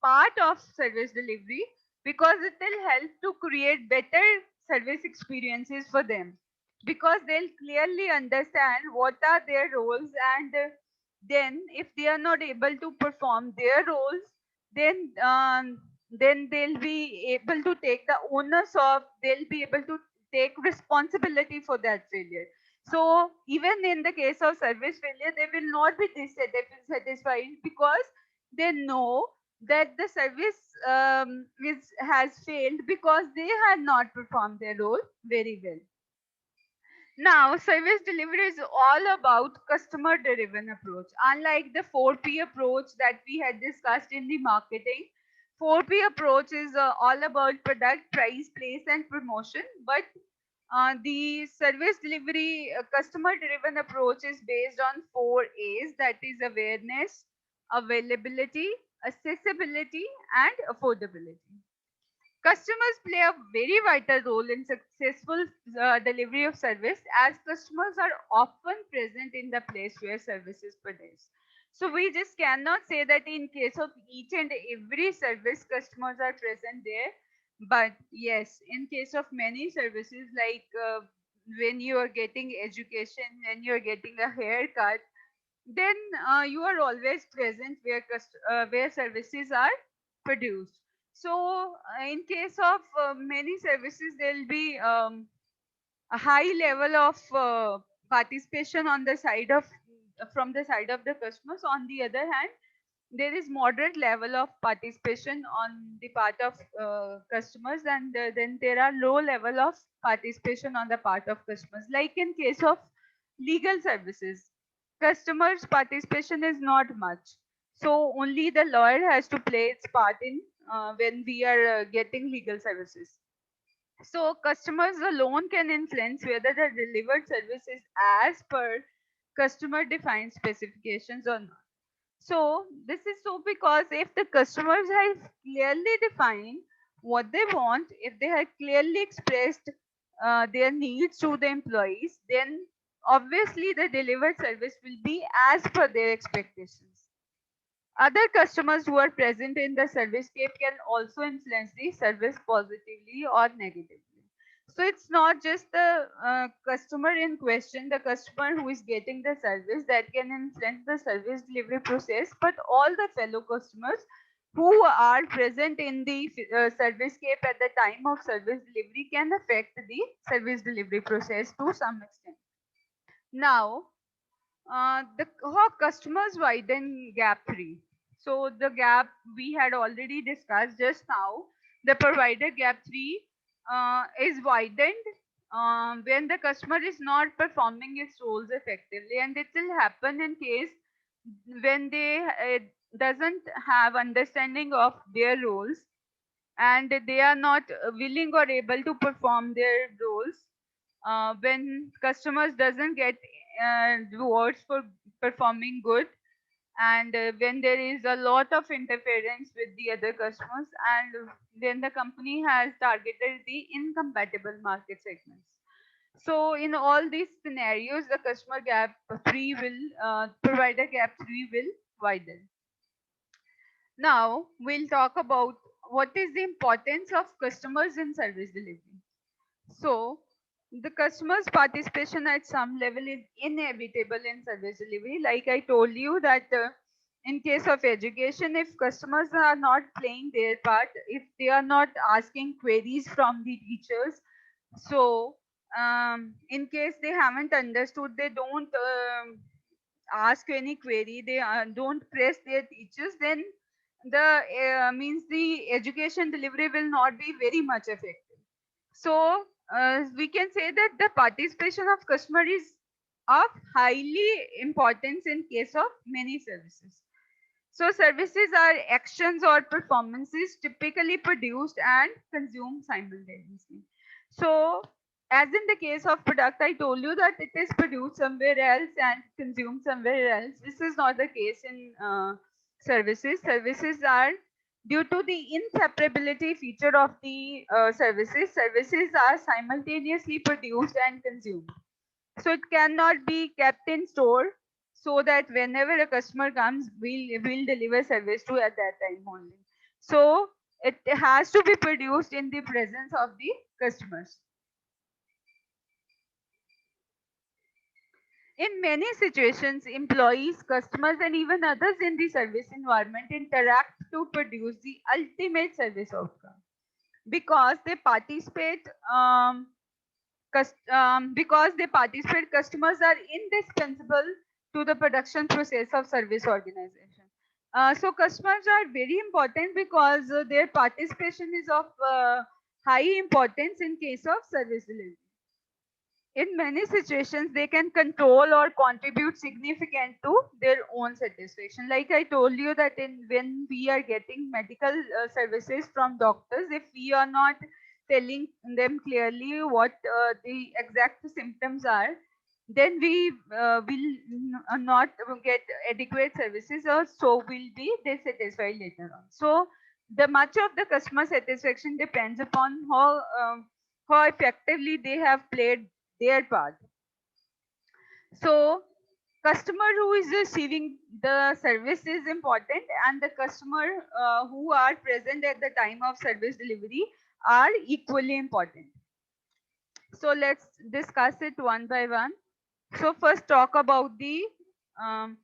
part of service delivery, because it will help to create better service experiences for them, because they'll clearly understand what are their roles, and then if they are not able to perform their roles, then then they'll be able to take the onus of, they'll be able to take responsibility for that failure. So even in the case of service failure, they will not be dissatisfied because they know that the service has failed because they had not performed their role very well. Now, service delivery is all about customer driven approach. Unlike the 4P approach that we had discussed in the marketing, 4P approach is all about product, price, place, and promotion. But the service delivery customer driven approach is based on 4 A's, that is awareness, availability, accessibility, and affordability. Customers play a very vital role in successful delivery of service, as customers are often present in the place where service is produced. So we just cannot say that in case of each and every service, customers are present there. But yes, in case of many services, like when you are getting education, when you are getting a haircut, then you are always present where where services are produced. So in case of many services, there will be a high level of participation on the side of from the side of the customers. On the other hand, there is moderate level of participation on the part of customers, and then there are low level of participation on the part of customers. Like in case of legal services, customers participation is not much, so only the lawyer has to play its part in when we are getting legal services. So customers alone can influence whether the delivered service is as per customer defined specifications or not. So this is so because if the customers have clearly defined what they want, if they have clearly expressed their needs to the employees, then obviously the delivered service will be as per their expectations. Other customers who are present in the servicescape can also influence the service positively or negatively. So it's not just the customer in question, the customer who is getting the service, that can influence the service delivery process, but all the fellow customers who are present in the servicescape at the time of service delivery can affect the service delivery process to some extent. Now, the how customers widen gap 3. So the gap we had already discussed just now. The provider gap 3 is widened when the customer is not performing its roles effectively, and it will happen in case when they doesn't have understanding of their roles, and they are not willing or able to perform their roles. When customers doesn't get rewards for performing good, and when there is a lot of interference with the other customers, and then the company has targeted the incompatible market segments. So in all these scenarios, the customer gap 3 will provider gap 3 will widen. Now we'll talk about what is the importance of customers in service delivery. So the customer's participation at some level is inevitable in service delivery. Like I told you that in case of education, if customers are not playing their part, if they are not asking queries from the teachers, so in case they haven't understood, they don't ask any query, they don't press their teachers, then the means the education delivery will not be very much effective. So we can say that the participation of customer is of highly importance in case of many services. So services are actions or performances typically produced and consumed simultaneously. So as in the case of product, I told you that it is produced somewhere else and consumed somewhere else. This is not the case in services. Services are, due to the inseparability feature of the services are simultaneously produced and consumed. So it cannot be kept in store, so that whenever a customer comes, we'll deliver service to at that time only. So it has to be produced in the presence of the customers. In many situations, employees, customers, and even others in the service environment interact to produce the ultimate service outcome because they participate. Because they participate, customers are indispensable to the production process of service organization. So customers are very important because their participation is of high importance in case of service delivery. In many situations, they can control or contribute significant to their own satisfaction. Like I told you that in when we are getting medical services from doctors, if we are not telling them clearly what the exact symptoms are, then we will not get adequate services, or so will be dissatisfied later on. So the much of the customer satisfaction depends upon how effectively they have played their part. So customer who is receiving the service is important, and the customer who are present at the time of service delivery are equally important. So let's discuss it one by one. So first talk about the um,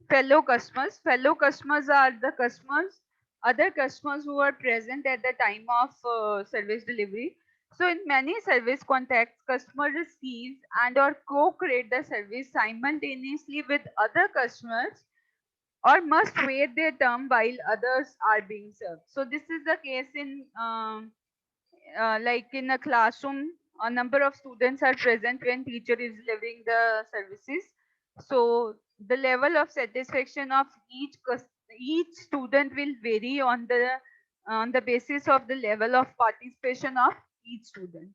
fellow customers. Fellow customers are the customers other customers who are present at the time of service delivery. So in many service contexts, customer receives and or co-create the service simultaneously with other customers or must wait their turn while others are being served. So this is the case in like in a classroom, a number of students are present when teacher is delivering the services. So the level of satisfaction of each student will vary on the basis of the level of participation of each student.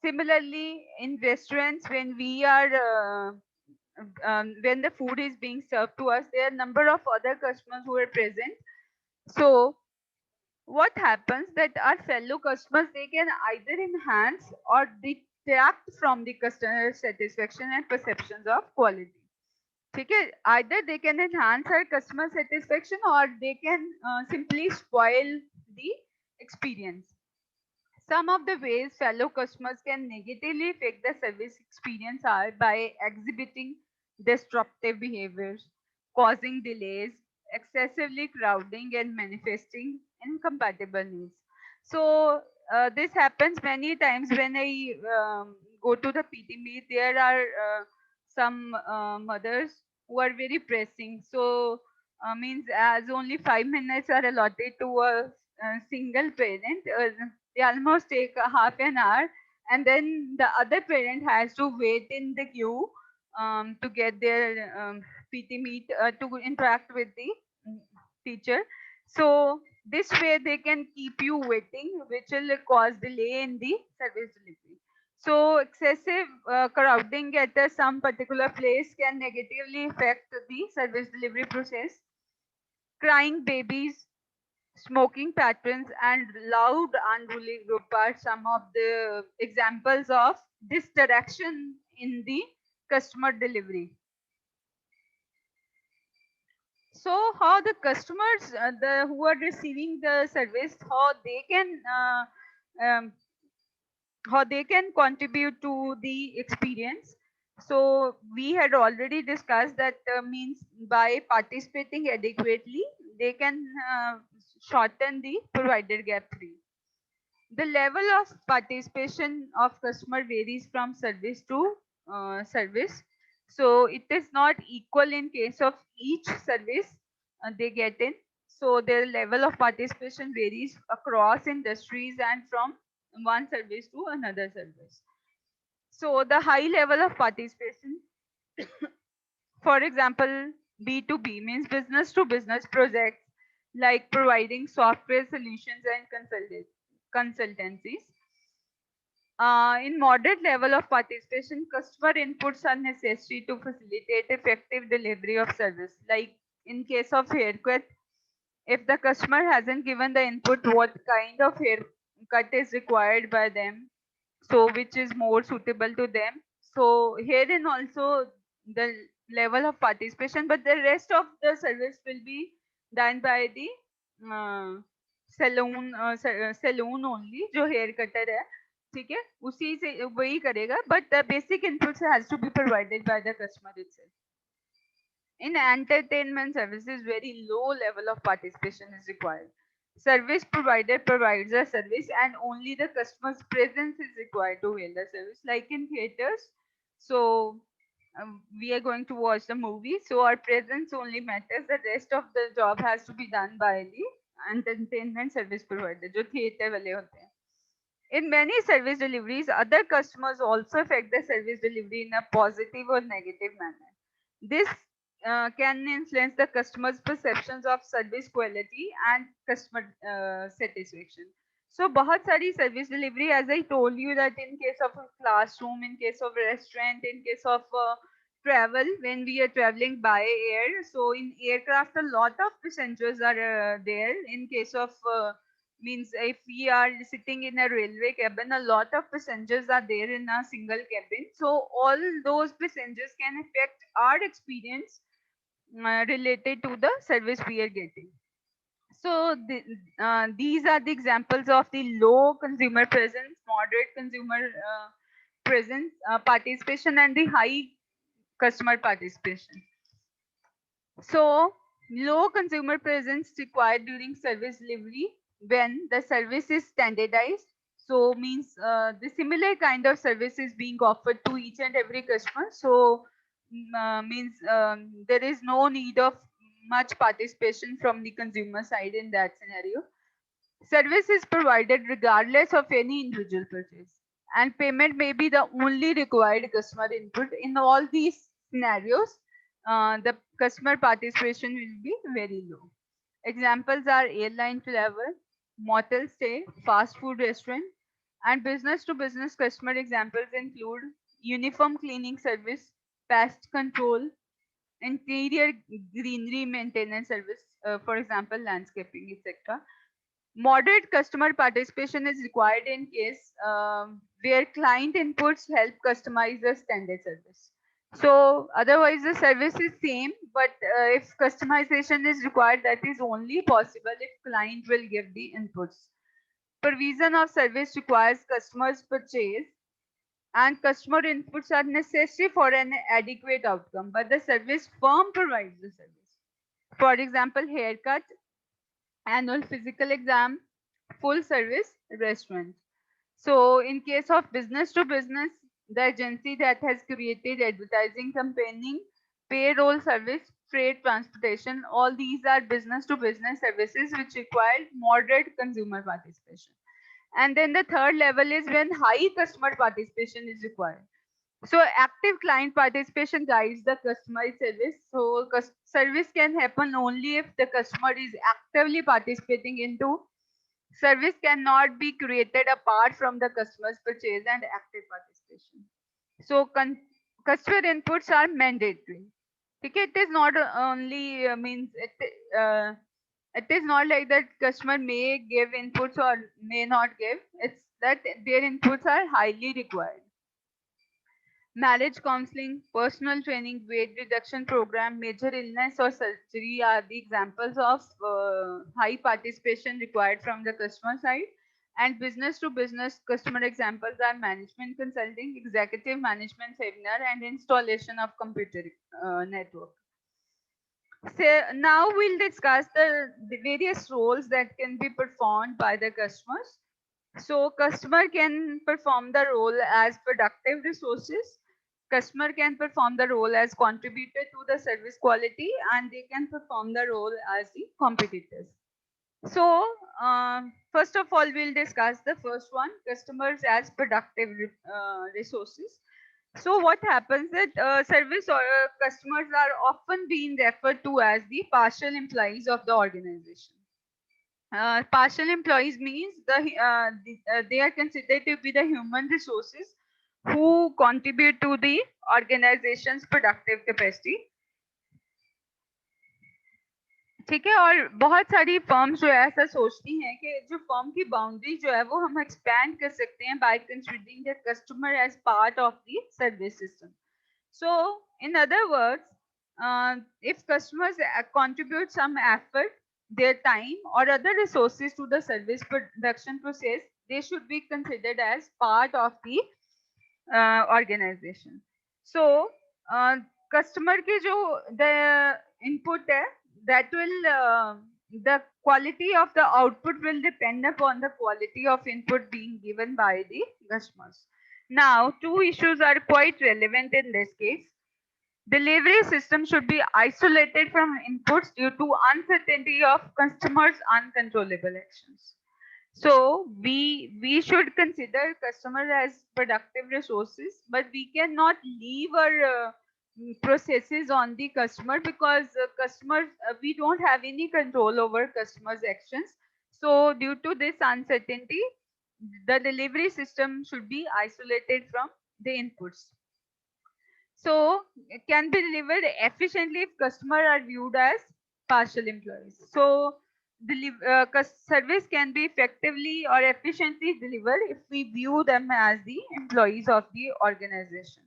Similarly, in restaurants, when we are when the food is being served to us, there are a number of other customers who are present. So what happens that our fellow customers, they can either enhance or detract from the customer satisfaction and perceptions of quality. ठीक है, either they can enhance our customer satisfaction or they can simply spoil the experience. Some of the ways fellow customers can negatively affect the service experience are by exhibiting disruptive behaviors, causing delays, excessively crowding, and manifesting incompatible needs. So, this happens many times when I go to the PT meet. There are some mothers who are very pressing. So, means as only 5 minutes are allotted to a single parent, they almost take a half an hour, and then the other parent has to wait in the queue to get their PT meet to interact with the mm, teacher. So this way they can keep you waiting, which will cause delay in the service delivery. So excessive crowding at some particular place can negatively affect the service delivery process. Crying babies, smoking patterns, and loud unruly group are some of the examples of this direction in the customer delivery. So how the customers, the who are receiving the service, um, how they can contribute to the experience. So we had already discussed that means by participating adequately, they can shorten the provider gap free. The level of participation of customer varies from service to service. So it is not equal in case of each service they get in. So their level of participation varies across industries and from one service to another service. So the high level of participation, for example, B2B means business to business projects like providing software solutions and consultancies. In moderate level of participation, customer inputs are necessary to facilitate effective delivery of service. Like in case of haircut, if the customer hasn't given the input what kind of haircut is required by them, so which is more suitable to them. So herein also the level of participation, but the rest of the service will be done by the uh, salon only जो hair cutter है, ठीक है, उसी से वही करेगा, but the basic inputs has to be provided by the customer itself. In entertainment services, very low level of participation is required. Service provider provides a service and only the customer's presence is required to avail the service. Like in theaters, so we are going to watch the movie, so our presence only matters. The rest of the job has to be done by the entertainment service provider, जो theater वाले होते हैं. In many service deliveries, other customers also affect the service delivery in a positive or negative manner. This can influence the customer's perceptions of service quality and customer satisfaction. So, बहुत सारी service delivery, as I told you, that in case of a classroom, in case of a restaurant, in case of travel, when we are traveling by air, so in aircraft, a lot of passengers are there. In case of means if we are sitting in a railway cabin, a lot of passengers are there in a single cabin. So all those passengers can affect our experience related to the service we are getting. So these are the examples of the low consumer presence, moderate consumer presence, participation, and the high customer participation. So Low consumer presence required during service delivery when the service is standardized. So means the similar kind of service is being offered to each and every customer. So means there is no need of much participation from the consumer side in that scenario. Service is provided regardless of any individual purchase, and payment may be the only required customer input. In all these scenarios, the customer participation will be very low. Examples are airline travel, motel stay, fast food restaurant, and business to business customer examples include uniform cleaning service, pest control, interior greenery maintenance service, for example, landscaping, etc. Moderate customer participation is required in case where client inputs help customize the standard service. So otherwise the service is same, but if customization is required, that is only possible if client will give the inputs. Provision of service requires customers purchase, and customer inputs are necessary for an adequate outcome, but the service firm provides the service. For example, haircut, annual physical exam, full service restaurant. So in case of business to business, the agency that has created advertising campaigning, payroll service, freight transportation, all these are business to business services which require moderate consumer participation. And then the third level is when high customer participation is required. So active client participation guides the customized service. So service can happen only if the customer is actively participating into. Service cannot be created apart from the customer's purchase and active participation. So customer inputs are mandatory. Okay, it is not only means it is not like that customer may give inputs or may not give. It's that their inputs are highly required. Marriage counseling, personal training, weight reduction program, major illness or surgery are the examples of high participation required from the customer side. And business to business customer examples are management consulting, executive management seminar, and installation of computer network. So now we'll discuss the various roles that can be performed by the customers. So customer can perform the role as productive resources. Customer can perform the role as contributor to the service quality, and they can perform the role as the competitors. So first of all, we'll discuss the first one, customers as productive resources. So what happens that service or customers are often being referred to as the partial employees of the organization. Partial employees means they are considered to be the human resources who contribute to the organization's productive capacity. ठीक है, और बहुत सारी firms जो है ऐसा सोचती हैं कि जो फर्म की बाउंड्री जो है वो हम एक्सपैंड कर सकते हैं by considering the customer as part of the service system. So in other words, if customers contribute some effort, their time or other resources to the service production process, they should be considered as part of the organization. So customer के जो the input है, that will the quality of the output will depend upon the quality of input being given by the customers. Now, two issues are quite relevant in this case. Delivery system should be isolated from inputs due to uncertainty of customers' uncontrollable actions. So we should consider customer as productive resources, but we cannot leave our processes on the customer because customers we don't have any control over customers' actions. So due to this uncertainty, the delivery system should be isolated from the inputs. So it can be delivered efficiently if customers are viewed as partial employees. So service can be effectively or efficiently delivered if we view them as the employees of the organization.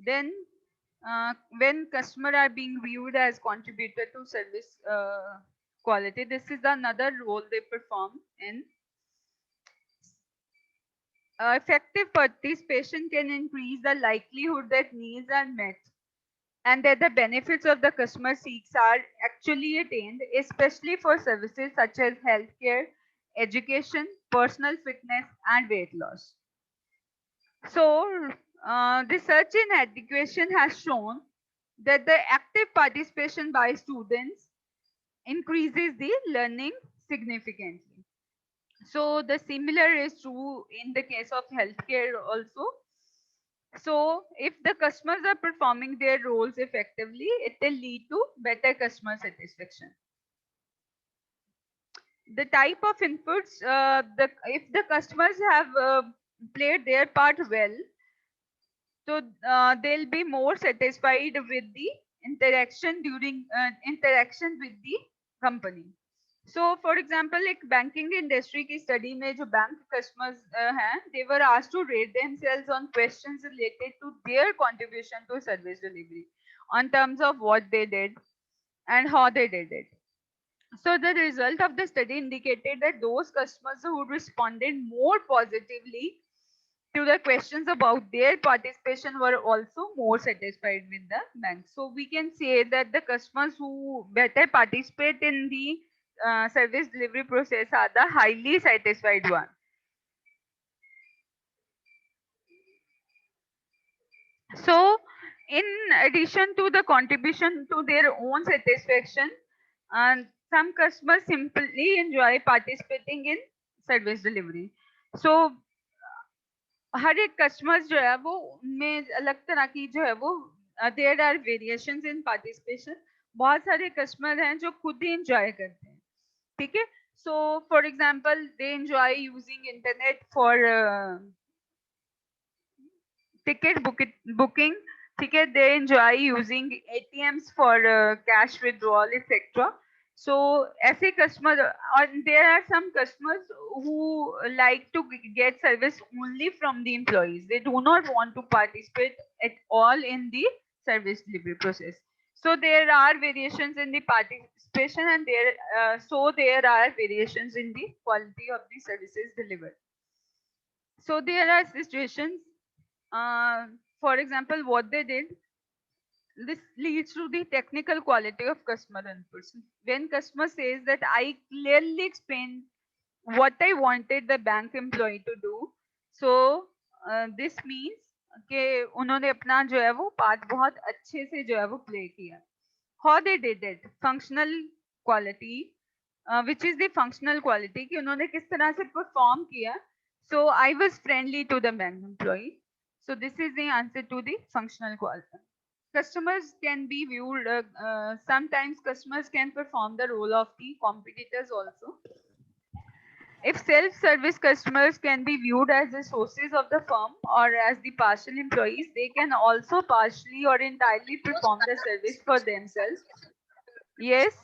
Then when customers are being viewed as contributor to service quality, this is another role they perform in effective participation can increase the likelihood that needs are met and that the benefits of the customer seeks are actually attained, especially for services such as healthcare, education, personal fitness, and weight loss. So, research in education has shown that the active participation by students increases the learning significantly. So, the similar is true in the case of healthcare also. So, if the customers are performing their roles effectively, it will lead to better customer satisfaction. The type of inputs, if the customers have played their part well, so they'll be more satisfied with the interaction with the company. So for example, like banking industry की study में जो bank customers हैं, they were asked to rate themselves on questions related to their contribution to service delivery on terms of what they did and how they did it. So the result of the study indicated that those customers who responded more positively to the questions about their participation were also more satisfied with the bank. So we can say that the customers who better participate in the service delivery process are the highly satisfied one. So in addition to the contribution to their own satisfaction, some customers simply enjoy participating in service delivery. So हर एक customers जो है वो उनमें अलग तरह की जो है वो there are variations in participation. बहुत सारे कस्टमर हैं जो खुद ही एंजॉय करते हैं, ठीक है. So for example they enjoy using internet for ticket booking, ठीक है. They enjoy using ATMs for cash withdrawal etcetera. So ऐसे customers, or there are some customers who like to get service only from the employees. They do not want to participate at all in the service delivery process. So there are variations in the participation, and there are variations in the quality of the services delivered. So there are situations, for example, what they did. This leads to the technical quality of customer inputs. When customer says that I clearly explained what I wanted the bank employee to do, so this means कि उन्होंने अपना जो है वो part बहुत अच्छे से जो है वो प्ले किया. How they did it? Functional quality, which is the functional quality, कि उन्होंने किस तरह से perform किया. So I was friendly to the bank employee. So this is the answer to the functional quality. Customers can be viewed, sometimes customers can perform the role of the competitors also. If self-service customers can be viewed as the sources of the firm or as the partial employees, they can also partially or entirely perform the service for themselves. Yes.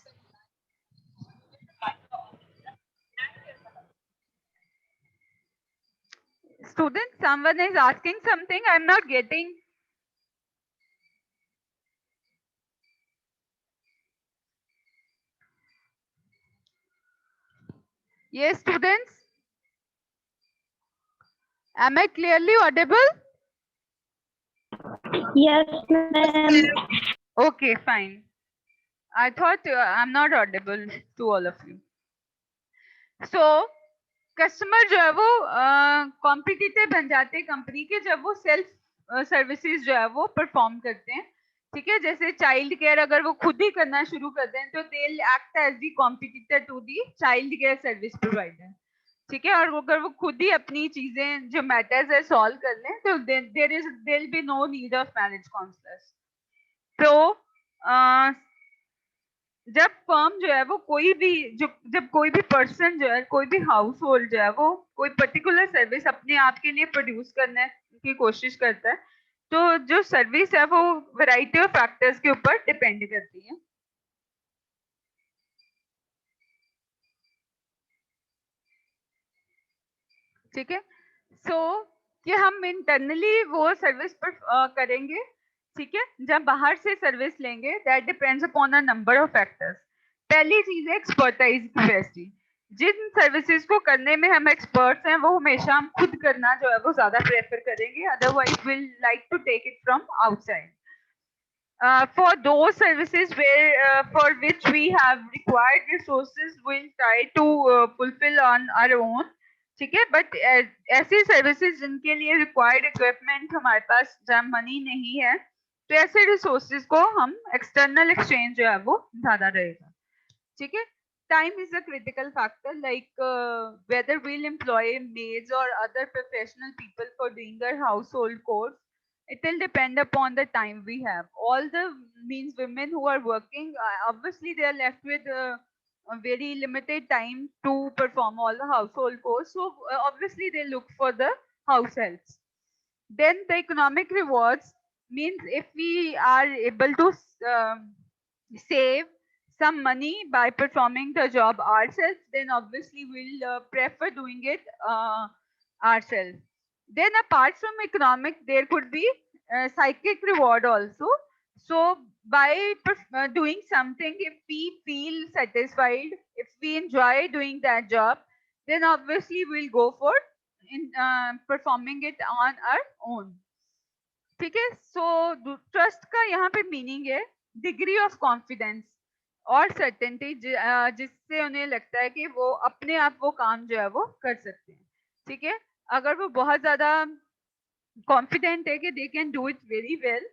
Student, someone is asking something, I'm not getting. Yes, students. Am I clearly audible? Yes, ma'am. Okay, fine. I thought I'm not audible to all of you. So, customer जो है वो competitor बन जाते हैं company के जब वो self services जो है वो परफॉर्म करते हैं, ठीक है. जैसे चाइल्ड केयर अगर वो खुद ही करना शुरू कर दें तो they will act as the competitor to the child care service provider, ठीक है. और अगर वो खुद ही अपनी चीजें जो मैटर्स है सॉल्व कर लें तो there will be no need of marriage counsellors. तो जब फर्म जो है वो जब कोई भी पर्सन जो है, कोई भी हाउस होल्ड जो है वो कोई पर्टिकुलर सर्विस अपने आप के लिए प्रोड्यूस करने की कोशिश करता है, तो जो सर्विस है वो वैरायटी ऑफ फैक्टर्स के ऊपर डिपेंड करती है. ठीक है. सो कि हम इंटरनली वो सर्विस पर करेंगे, ठीक है. जब बाहर से सर्विस लेंगे that depends upon a number of factors. पहली चीज है एक्सपर्टाइज कैपेसिटी. जिन सर्विसेज को करने में हम एक्सपर्ट्स हैं वो हमेशा हम खुद करना जो है वो ज्यादा प्रेफर करेंगे, otherwise will like to take it from outside. For those services where for which we have required resources, we'll try to fulfill on our own. ठीक है, बट ऐसी सर्विसेज जिनके लिए रिक्वायर्ड इक्विपमेंट हमारे पास जब मनी नहीं है, तो ऐसे रिसोर्सेज को हम एक्सटर्नल एक्सचेंज जो है वो ज्यादा रहेगा. ठीक है. Time is a critical factor, like whether we'll employ maids or other professional people for doing their household chores. It will depend upon the time we have. All the means women who are working, obviously they are left with a very limited time to perform all the household chores. So obviously they look for the house helps. Then the economic rewards means if we are able to save some money by performing the job ourselves, then obviously we'll prefer doing it ourselves. Then apart from economic, there could be psychic reward also. So by doing something, if we feel satisfied, if we enjoy doing that job, then obviously we'll go for performing it on our own. ठीक है. So trust का यहाँ पे meaning है degree of confidence और certainty, जिससे उन्हें लगता है कि वो अपने आप वो काम जो है वो कर सकते हैं. ठीक है. अगर वो बहुत ज्यादा कॉन्फिडेंट है कि they can do it very well,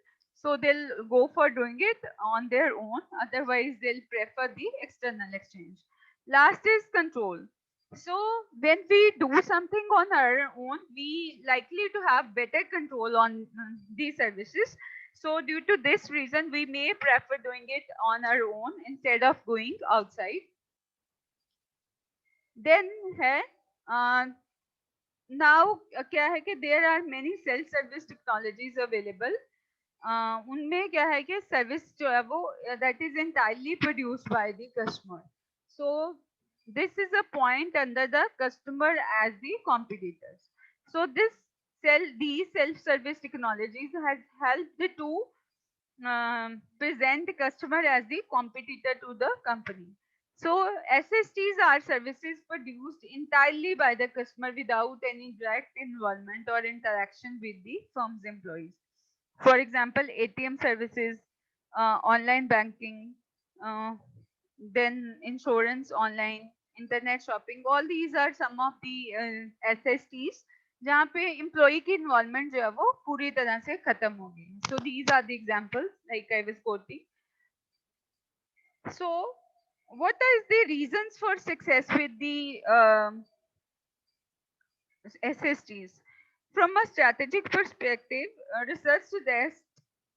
so they'll go for doing it on their own, otherwise they'll prefer the external exchange. Last is control. So when we do something on our own, we likely to have better control on these services. So due to this reason, we may prefer doing it on our own instead of going outside. Then है now क्या है कि there are many self service technologies available. उनमें क्या है कि service जो है वो that is entirely produced by the customer. So this is a point under the customer as the competitors. So these self service technologies has helped to present customer as the competitor to the company. So SSTs are services produced entirely by the customer without any direct involvement or interaction with the firm's employees. For example, ATM services, online banking, uh, then insurance online, internet shopping, all these are some of the SSTs जहाँ पे employee की involvement जो है वो पूरी तरह से खत्म हो गई. So these are the examples like I was quoting. So what are the reasons for success with the SSTs? From a strategic perspective, research suggests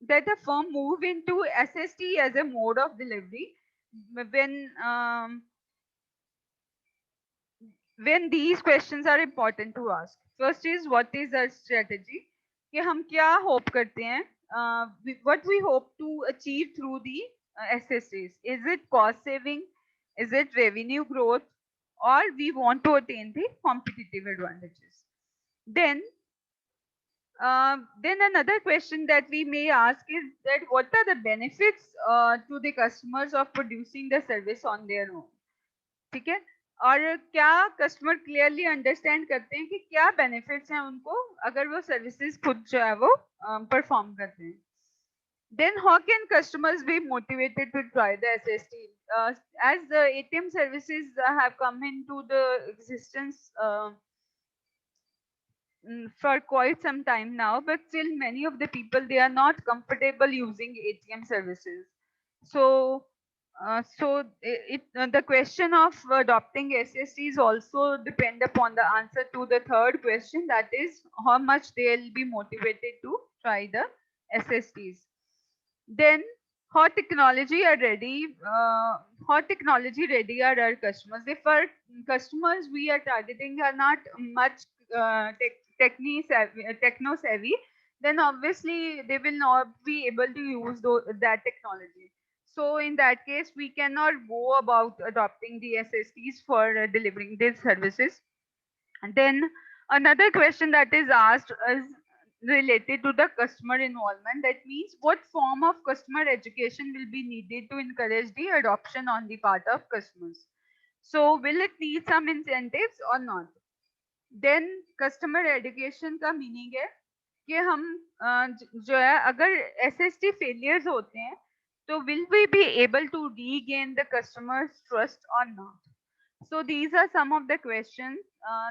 that the firm move into SST as a mode of delivery when these questions are important to ask. First is what is our strategy? कि हम क्या hope करते हैं? What we hope to achieve through the SSTs? Is it cost saving? Is it revenue growth? Or we want to attain the competitive advantages? Then another question that we may ask is that what are the benefits to the customers of producing the service on their own? ठीक है. और क्या customer clearly understand करते हैं कि क्या benefits हैं उनको अगर वो सर्विसेज खुद जो है वो परफॉर्म करते हैं. Then how can customers be motivated to try the SST? As the ATM services have come into the existence for quite some time now, but still many of the people, they are not comfortable using ATM services. So the question of adopting SSTs also depend upon the answer to the third question, that is how much they'll be motivated to try the SSTs. Then how technology ready are our customers? If our customers we are targeting are not much techno savvy, then obviously they will not be able to use that technology. So in that case, we cannot go about adopting the SSTs for delivering these services. And then another question that is asked is related to the customer involvement. That means what form of customer education will be needed to encourage the adoption on the part of customers. So will it need some incentives or not? Then customer education का meaning है कि हम जो है अगर SST failures होते हैं तो will we be able to regain the customer's trust or not? So these are some of the questions.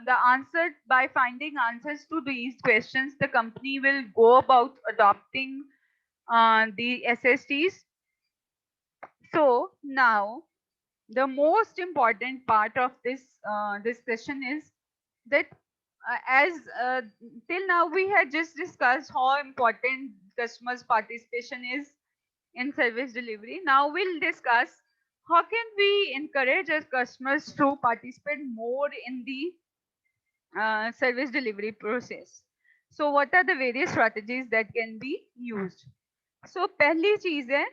The answer by finding answers to these questions, the company will go about adopting the SSTs. So now the most important part of this discussion is that as till now we had just discussed how important customers participation is in service delivery. Now we'll discuss how can we encourage our customers to participate more in the service delivery process. So what are the various strategies that can be used? So पहली चीज है,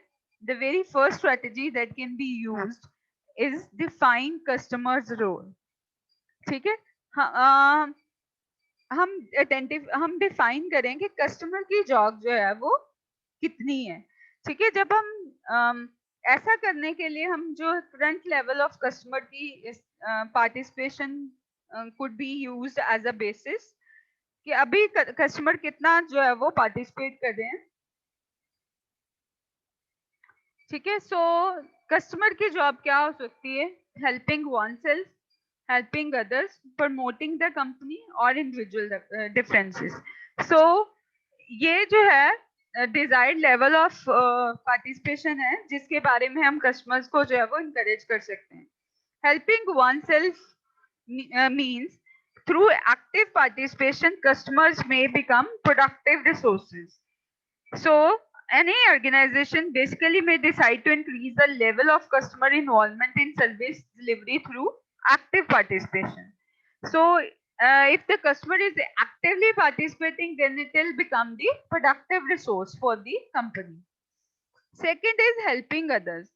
the very first strategy that can be used is define customer's role. ठीक है, हम define करें कि customer की job जो है वो कितनी है. ठीक है, जब हम ऐसा करने के लिए हम जो फ्रंट लेवल ऑफ कस्टमर की participation could be used as a basis कि अभी कस्टमर कितना जो है वो पार्टिसिपेट कर रहे हैं. ठीक है, सो कस्टमर की जॉब क्या हो सकती है? Helping one self, helping others, promoting the company or individual differences. So ये जो है desired level of participation है जिसके बारे में हम customers को जो है वो encourage कर सकते हैं. Helping oneself means through active participation customers may become productive resources. So any organization basically may decide to increase the level of customer involvement in service delivery through active participation. So if the customer is actively participating, then it will become the productive resource for the company. Second is helping others.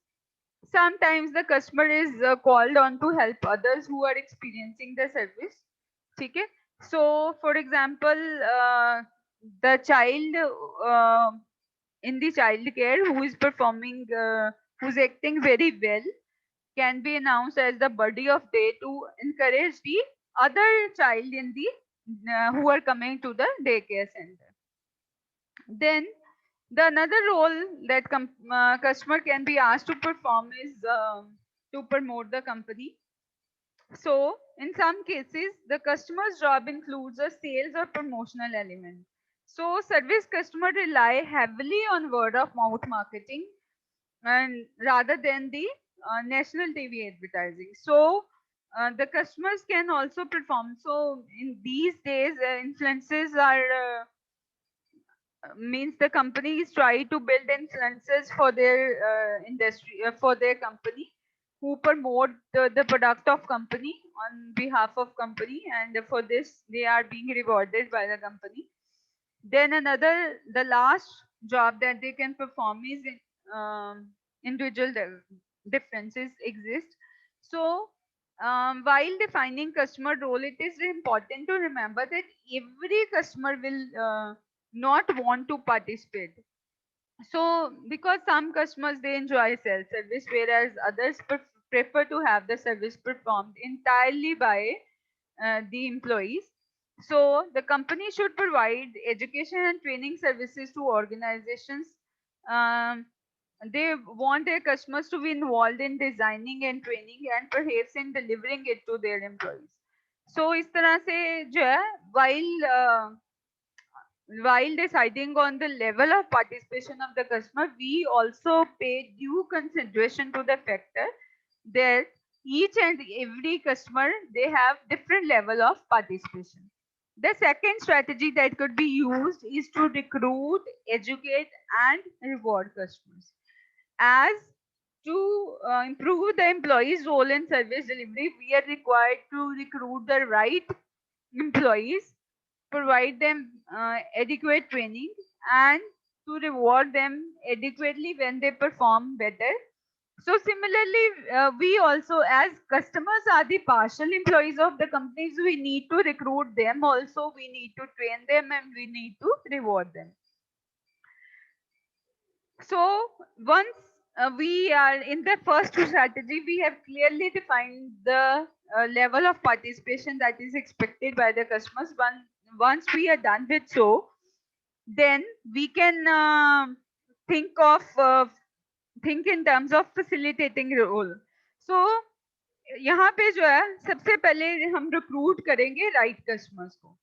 Sometimes the customer is called on to help others who are experiencing the service. Okay? So for example, the child in the child care who is performing, who's acting very well, can be announced as the buddy of day to encourage the other child in the who are coming to the daycare center. Then the another role that customer can be asked to perform is to promote the company. So in some cases, the customer's job includes a sales or promotional element. So service customer rely heavily on word of mouth marketing and rather than the national TV advertising. So the customers can also perform. So in these days, influences are means the companies try to build influencers for their industry, for their company, who promote the product of company on behalf of company, and for this they are being rewarded by the company. Then the last job that they can perform is individual differences exist. So while defining customer role, it is important to remember that every customer will not want to participate. So because some customers they enjoy self-service, whereas others prefer to have the service performed entirely by the employees. So the company should provide education and training services to organizations. Um, they want their customers to be involved in designing and training and perhaps in delivering it to their employees. So इस तरह से जो है while deciding on the level of participation of the customer, we also pay due consideration to the factor that each and every customer they have different level of participation. The second strategy that could be used is to recruit, educate, and reward customers. As to improve the employees' role in service delivery, we are required to recruit the right employees, provide them adequate training, and to reward them adequately when they perform better. So similarly, we also, as customers are the partial employees of the companies, we need to recruit them also, we need to train them, and we need to reward them. So once we are in the first strategy, we have clearly defined the level of participation that is expected by the customers. Once we are done with so, then we can think of think in terms of facilitating role. So यहाँ पे जो है सबसे पहले हम recruit करेंगे right customers को.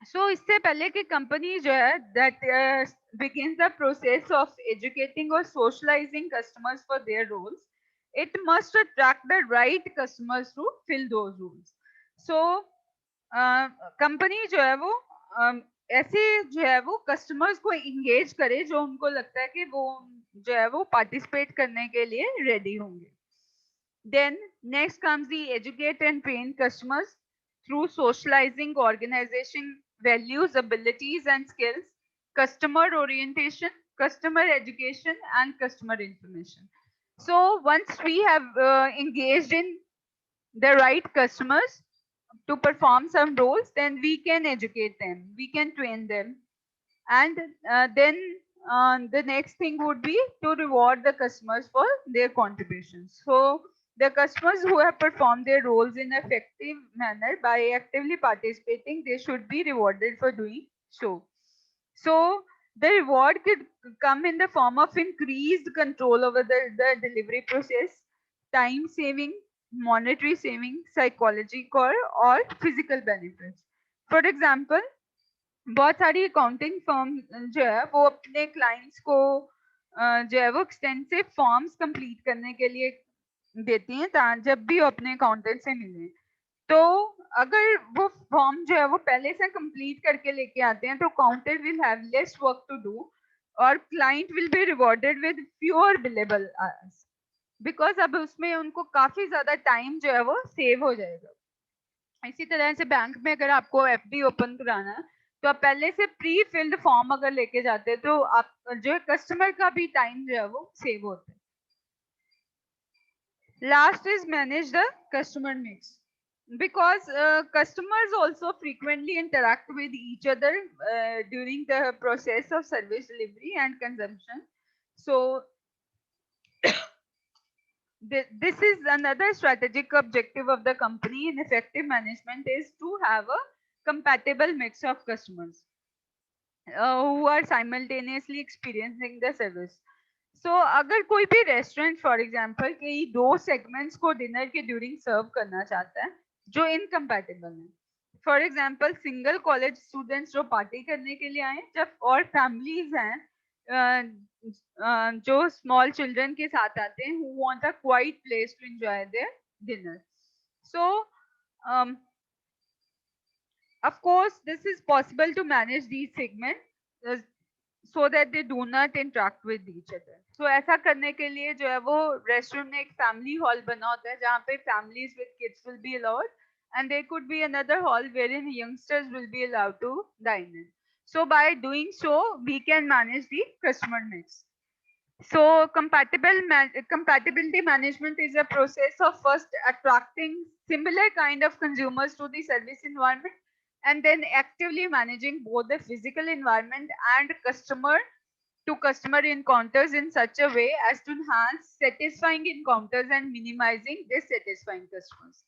सो इससे पहले कि कंपनी जो है that begins the process of educating or socializing customers for their roles, it must attract the right customers to fill those roles. So company जो है वो ऐसे जो है वो कस्टमर्स को इंगेज करे जो उनको लगता है कि वो जो है वो पार्टिसिपेट करने के लिए रेडी होंगे. Then next comes the educate and train customers through socializing, organization, values, abilities and skills, customer orientation, customer education and customer information. So once we have engaged in the right customers to perform some roles, then we can educate them, we can train them. And then the next thing would be to reward the customers for their contributions. So the customers who have performed their roles in an effective manner by actively participating, they should be rewarded for doing so. So the reward could come in the form of increased control over the delivery process, time saving, monetary saving, psychological or physical benefits. For example, बहुत सारी accounting firm जो है वो अपने clients को जो है वो एक्सटेंसिव फॉर्म्स कंप्लीट करने के लिए देती हैं जब भी वो अपने अकाउंटेंट से मिले. तो अगर वो फॉर्म जो है वो पहले से कंप्लीट करके लेके आते हैं तो accountant will have less work to do और client will be rewarded with fewer billable hours, because अब उसमें उनको काफी ज्यादा टाइम जो है वो सेव हो जाएगा. इसी तरह से बैंक में अगर आपको एफडी ओपन कराना है तो आप पहले से प्री फिल्ड फॉर्म अगर लेके जाते हैं तो आप जो है कस्टमर का भी टाइम जो है वो सेव होता है. Last is manage the customer mix, because customers also frequently interact with each other during the process of service delivery and consumption. So this is another strategic objective of the company in effective management is to have a compatible mix of customers who are simultaneously experiencing the service. So अगर कोई भी restaurant for example कि दो segments को dinner के during सर्व करना चाहता है जो इनकम्पैटिबल है, for example single college students जो पार्टी करने के लिए आए जब और फैमिलीज हैं जो स्मॉल चिल्ड्रन के साथ आते हैं who want a quiet place to enjoy their dinner. So of course this is possible to manage these segments so that they do not interact with each other. So ऐसा करने के लिए जो है वो रेस्टोरेंट में एक फैमिली हॉल बना होता है जहाँ पे families with kids will be allowed and there could be another hall wherein youngsters will be allowed to dine in. So by doing so we can manage the customer mix. So compatibility management is a process of first attracting similar kind of consumers to the service environment and then actively managing both the physical environment and customer to customer encounters in such a way as to enhance satisfying encounters and minimizing dissatisfying customers.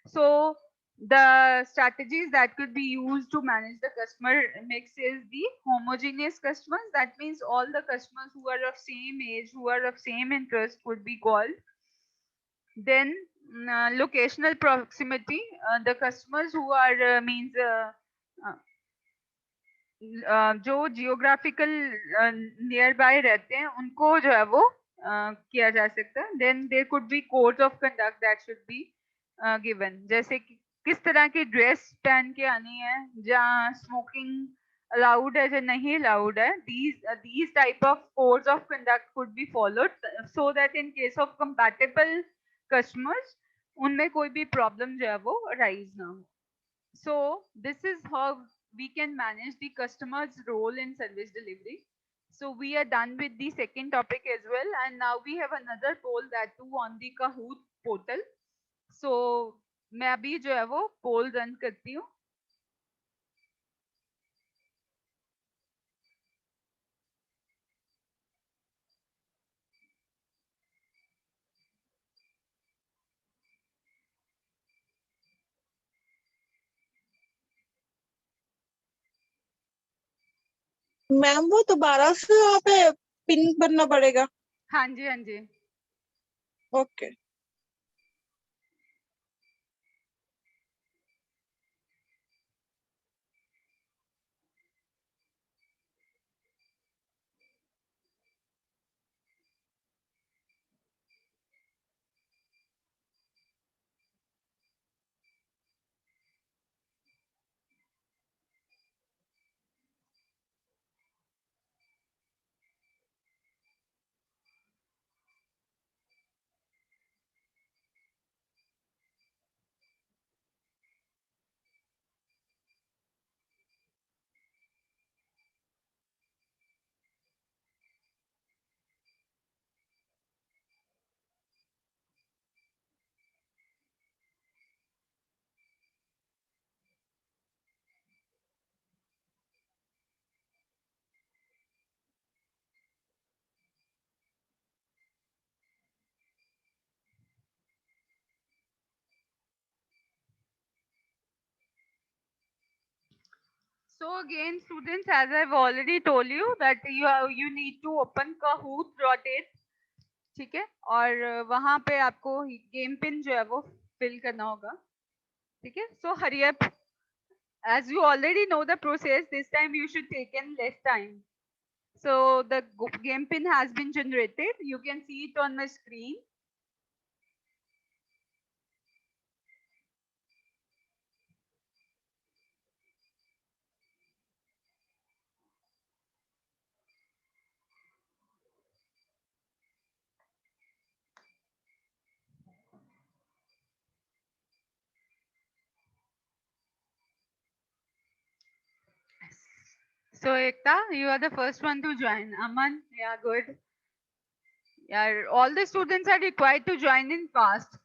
So the strategies that could be used to manage the customer mix is the homogeneous customers. That means all the customers who are of same age, who are of same interest would be called. Then locational proximity, the customers who are means जो geographical near by रहते हैं उनको जो है वो किया जा सकता है. Then there could be codes of conduct that should be given, जैसे कि किस तरह की ड्रेस पहन के आनी है, जहाँ स्मोकिंग अलाउड है या नहीं अलाउड है. these type of codes of conduct could be followed so that in case of compatible customers उनमें कोई भी प्रॉब्लम जो है वो राइज ना हो. So this is how we can manage the customer's role in service delivery. So we are done with the second topic as well, and now we have another poll that too on the Kahoot portal. So मैं अभी जो है वो पोल run करती हूँ. Ma'am वो दोबारा से वहाँ पे पिन करना पड़ेगा? हाँ जी, हाँ जी। Okay. So again, students, as I've already told you that you need to open Kahoot.it, ठीक है, और वहाँ पे आपको गेम पिन जो है वो फिल करना होगा, ठीक है. So hurry up, as you already know the process. This time you should take in less time. So the game pin has been generated. You can see it on my screen. So Ekta, you are the first one to join. Aman, yeah, good. Yeah, all the students are required to join in fast.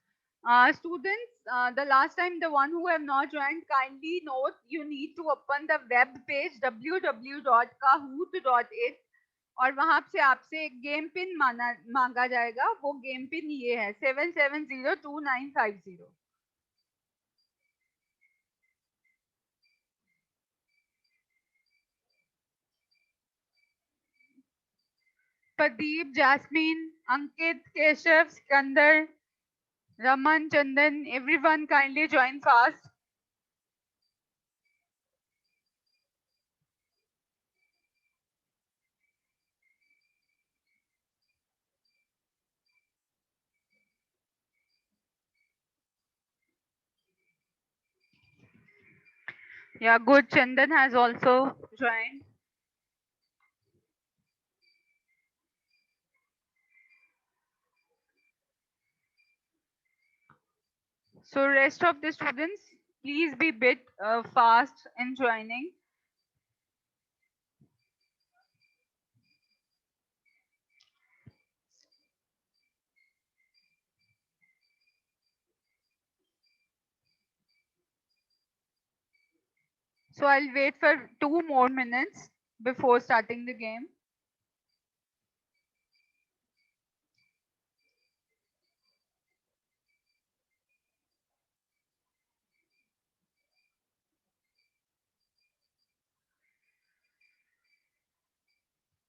Students, the last time the one who have not joined, kindly note you need to open the web page www.kahoot.it और वहां से आपसे एक game pin मांगा जाएगा. वो game pin ये है 770295 Pradeep, Jasmine, Ankit, Keshav, Skandar, Raman, Chandan, everyone kindly join fast. Yeah, good. Chandan has also joined. So rest of the students, please be bit fast in joining. So I'll wait for 2 more minutes before starting the game.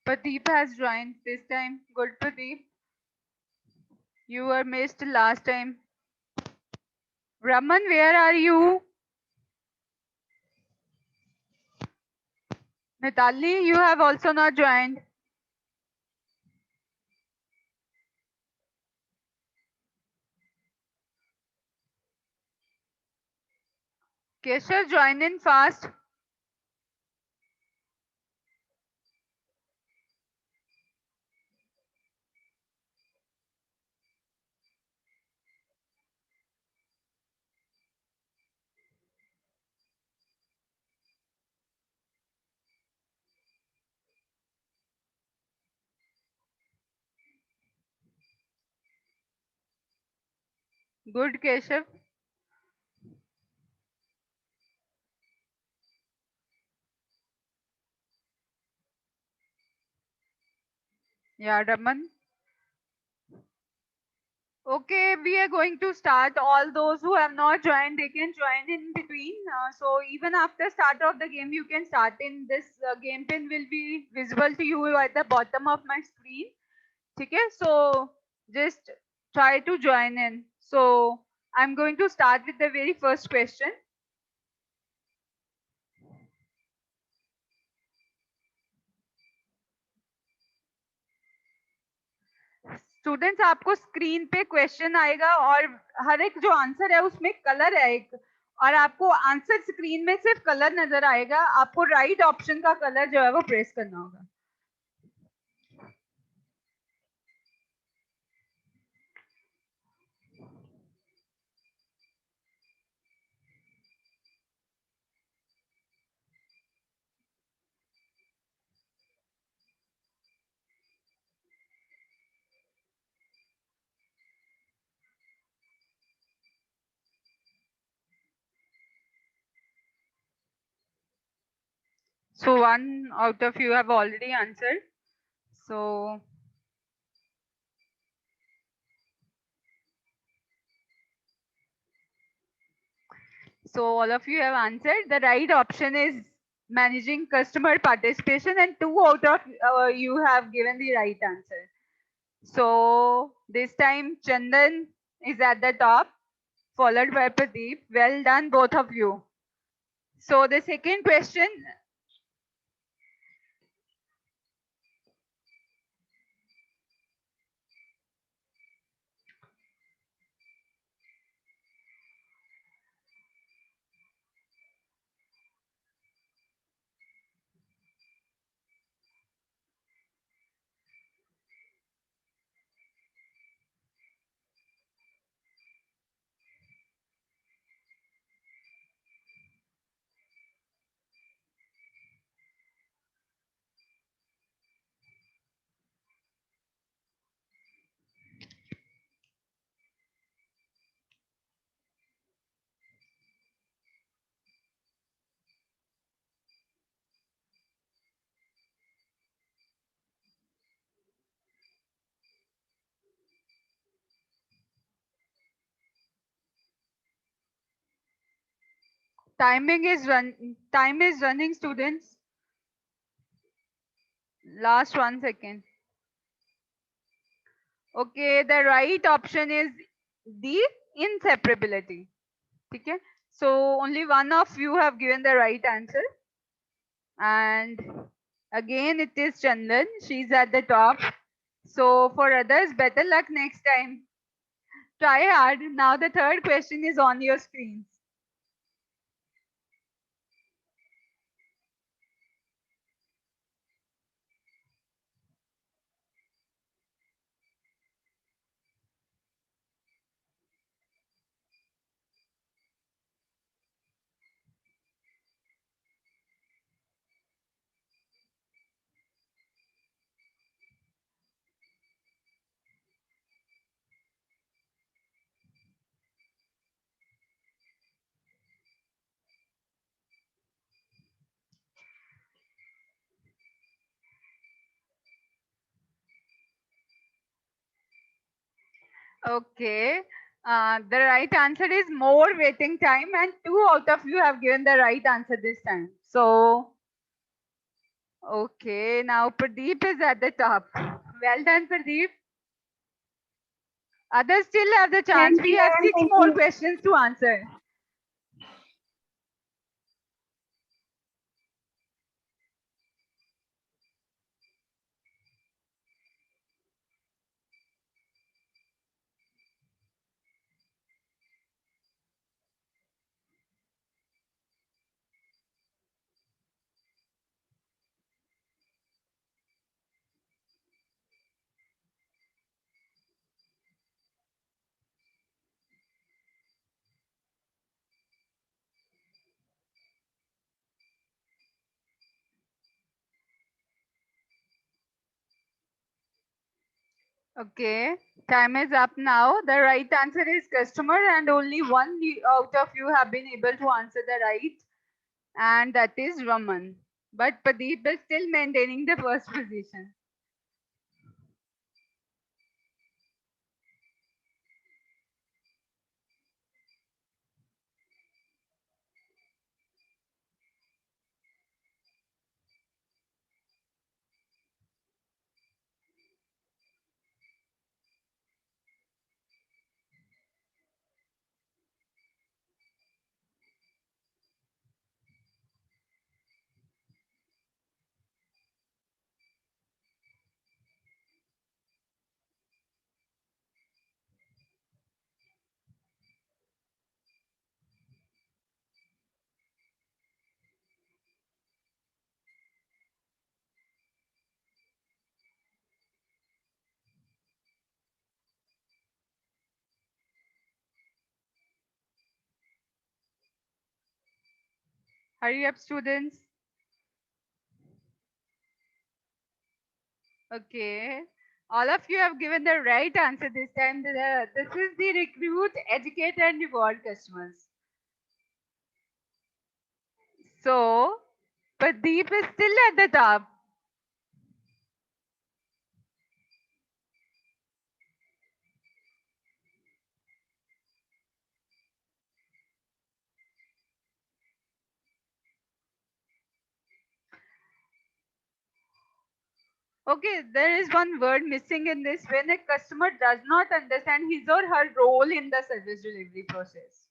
Pradeep has joined this time. Good, Pradeep. You were missed last time. Raman, where are you? Mitali, you have also not joined. Keshav, join in fast. Good, Keshav. Yeah, Raman. Okay, we are going to start. All those who have not joined, they can join in between. So even after start of the game, you can start in. This game pin will be visible to you at the bottom of my screen. Okay, so just try to join in. So I'm going to start with the very first question. Students, आपको screen पे question आएगा और हर एक जो answer है उसमें colour है एक, और आपको आंसर स्क्रीन में सिर्फ कलर नजर आएगा, आपको राइट ऑप्शन का कलर जो है वो प्रेस करना होगा. So one out of you have already answered. So all of you have answered. The right option is managing customer participation, and 2 out of you have given the right answer. So this time Chandan is at the top, followed by Pradeep. Well done, both of you. So the second question. Time is running, students. Last 1 second. Okay, the right option is the inseparability. Okay, so only one of you have given the right answer, and again it is Chandan. She's at the top. So for others, better luck next time. Try hard. Now the third question is on your screens. Okay. The right answer is more waiting time, and 2 out of you have given the right answer this time. So, okay, now Pradeep is at the top. Well done, Pradeep. Others still have the chance. Thank We you, have ma'am. 6 Thank more you. questions to answer. Okay, time is up now. The right answer is customer, and only one out of you have been able to answer the right, and that is Raman. But Pradeep is still maintaining the first position. Hurry up, students. Okay. All of you have given the right answer this time. This is the recruit, educate, and reward customers. So, Pradeep is still at the top. Okay, there is one word missing in this when a customer does not understand his or her role in the service delivery process.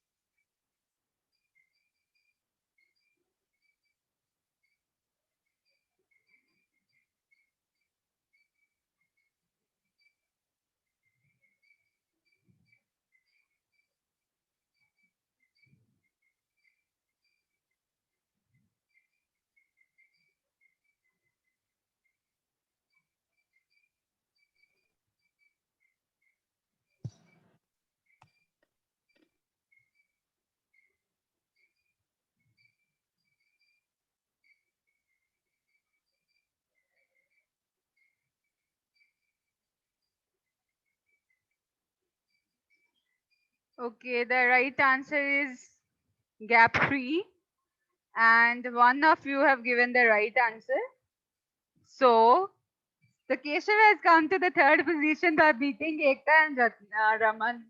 Okay, the right answer is gap free, and one of you have given the right answer. So, the Keshav has come to the third position by beating Ekta and Raman.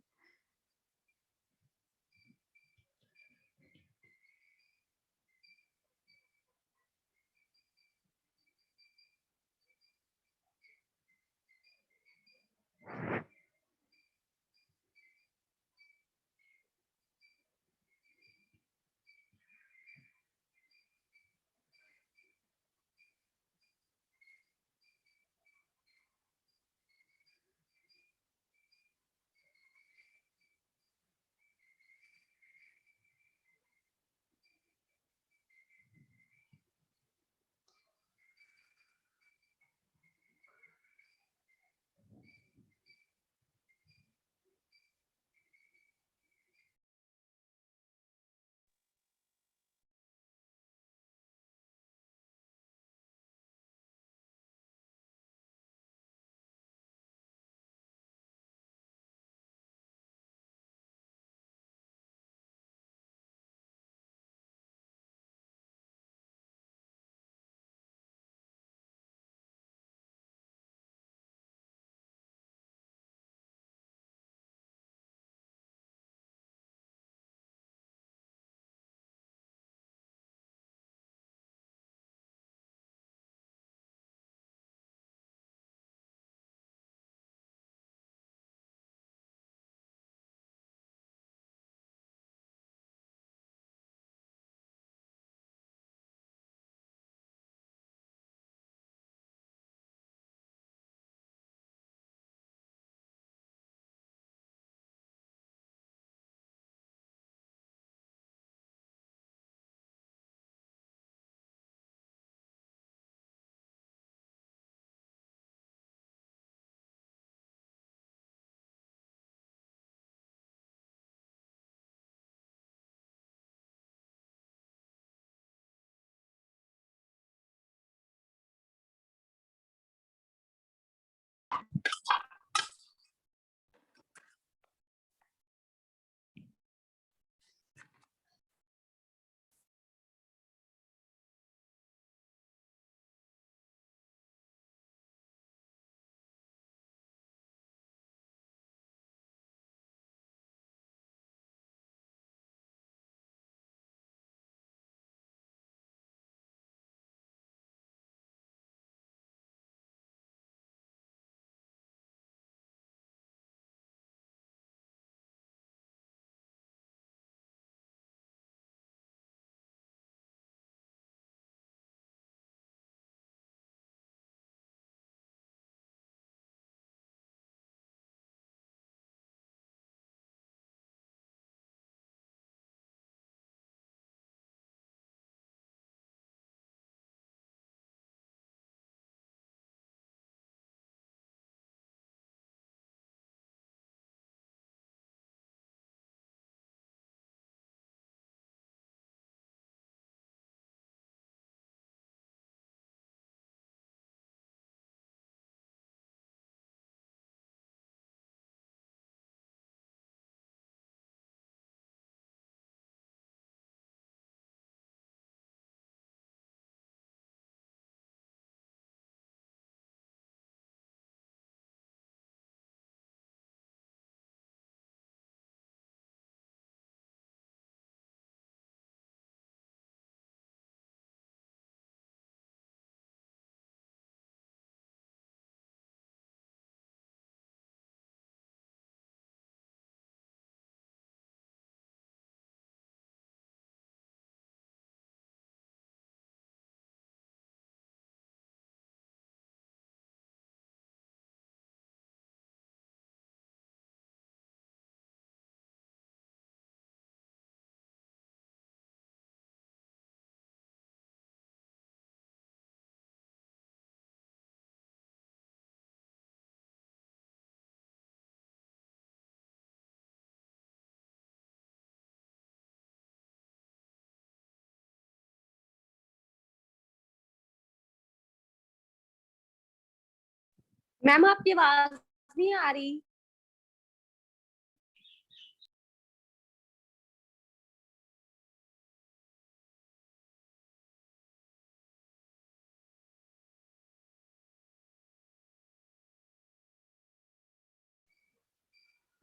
Ma'am आपकी आवाज नहीं आ रही।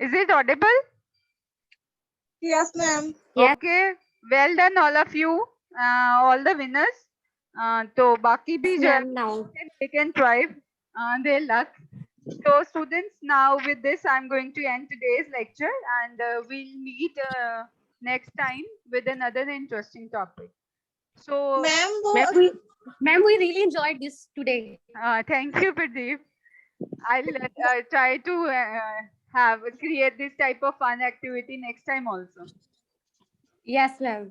Is it audible? Yes, ma'am. Yes. Okay, well done all of you, all the winners. तो बाकी भी जो है ma'am now they can try their luck. So students, now with this I'm going to end today's lecture, and we'll meet next time with another interesting topic. So Ma'am, वो ma'am we really enjoyed this today. thank you, Pradeep. I'll try to create this type of fun activity next time also. Yes ma'am.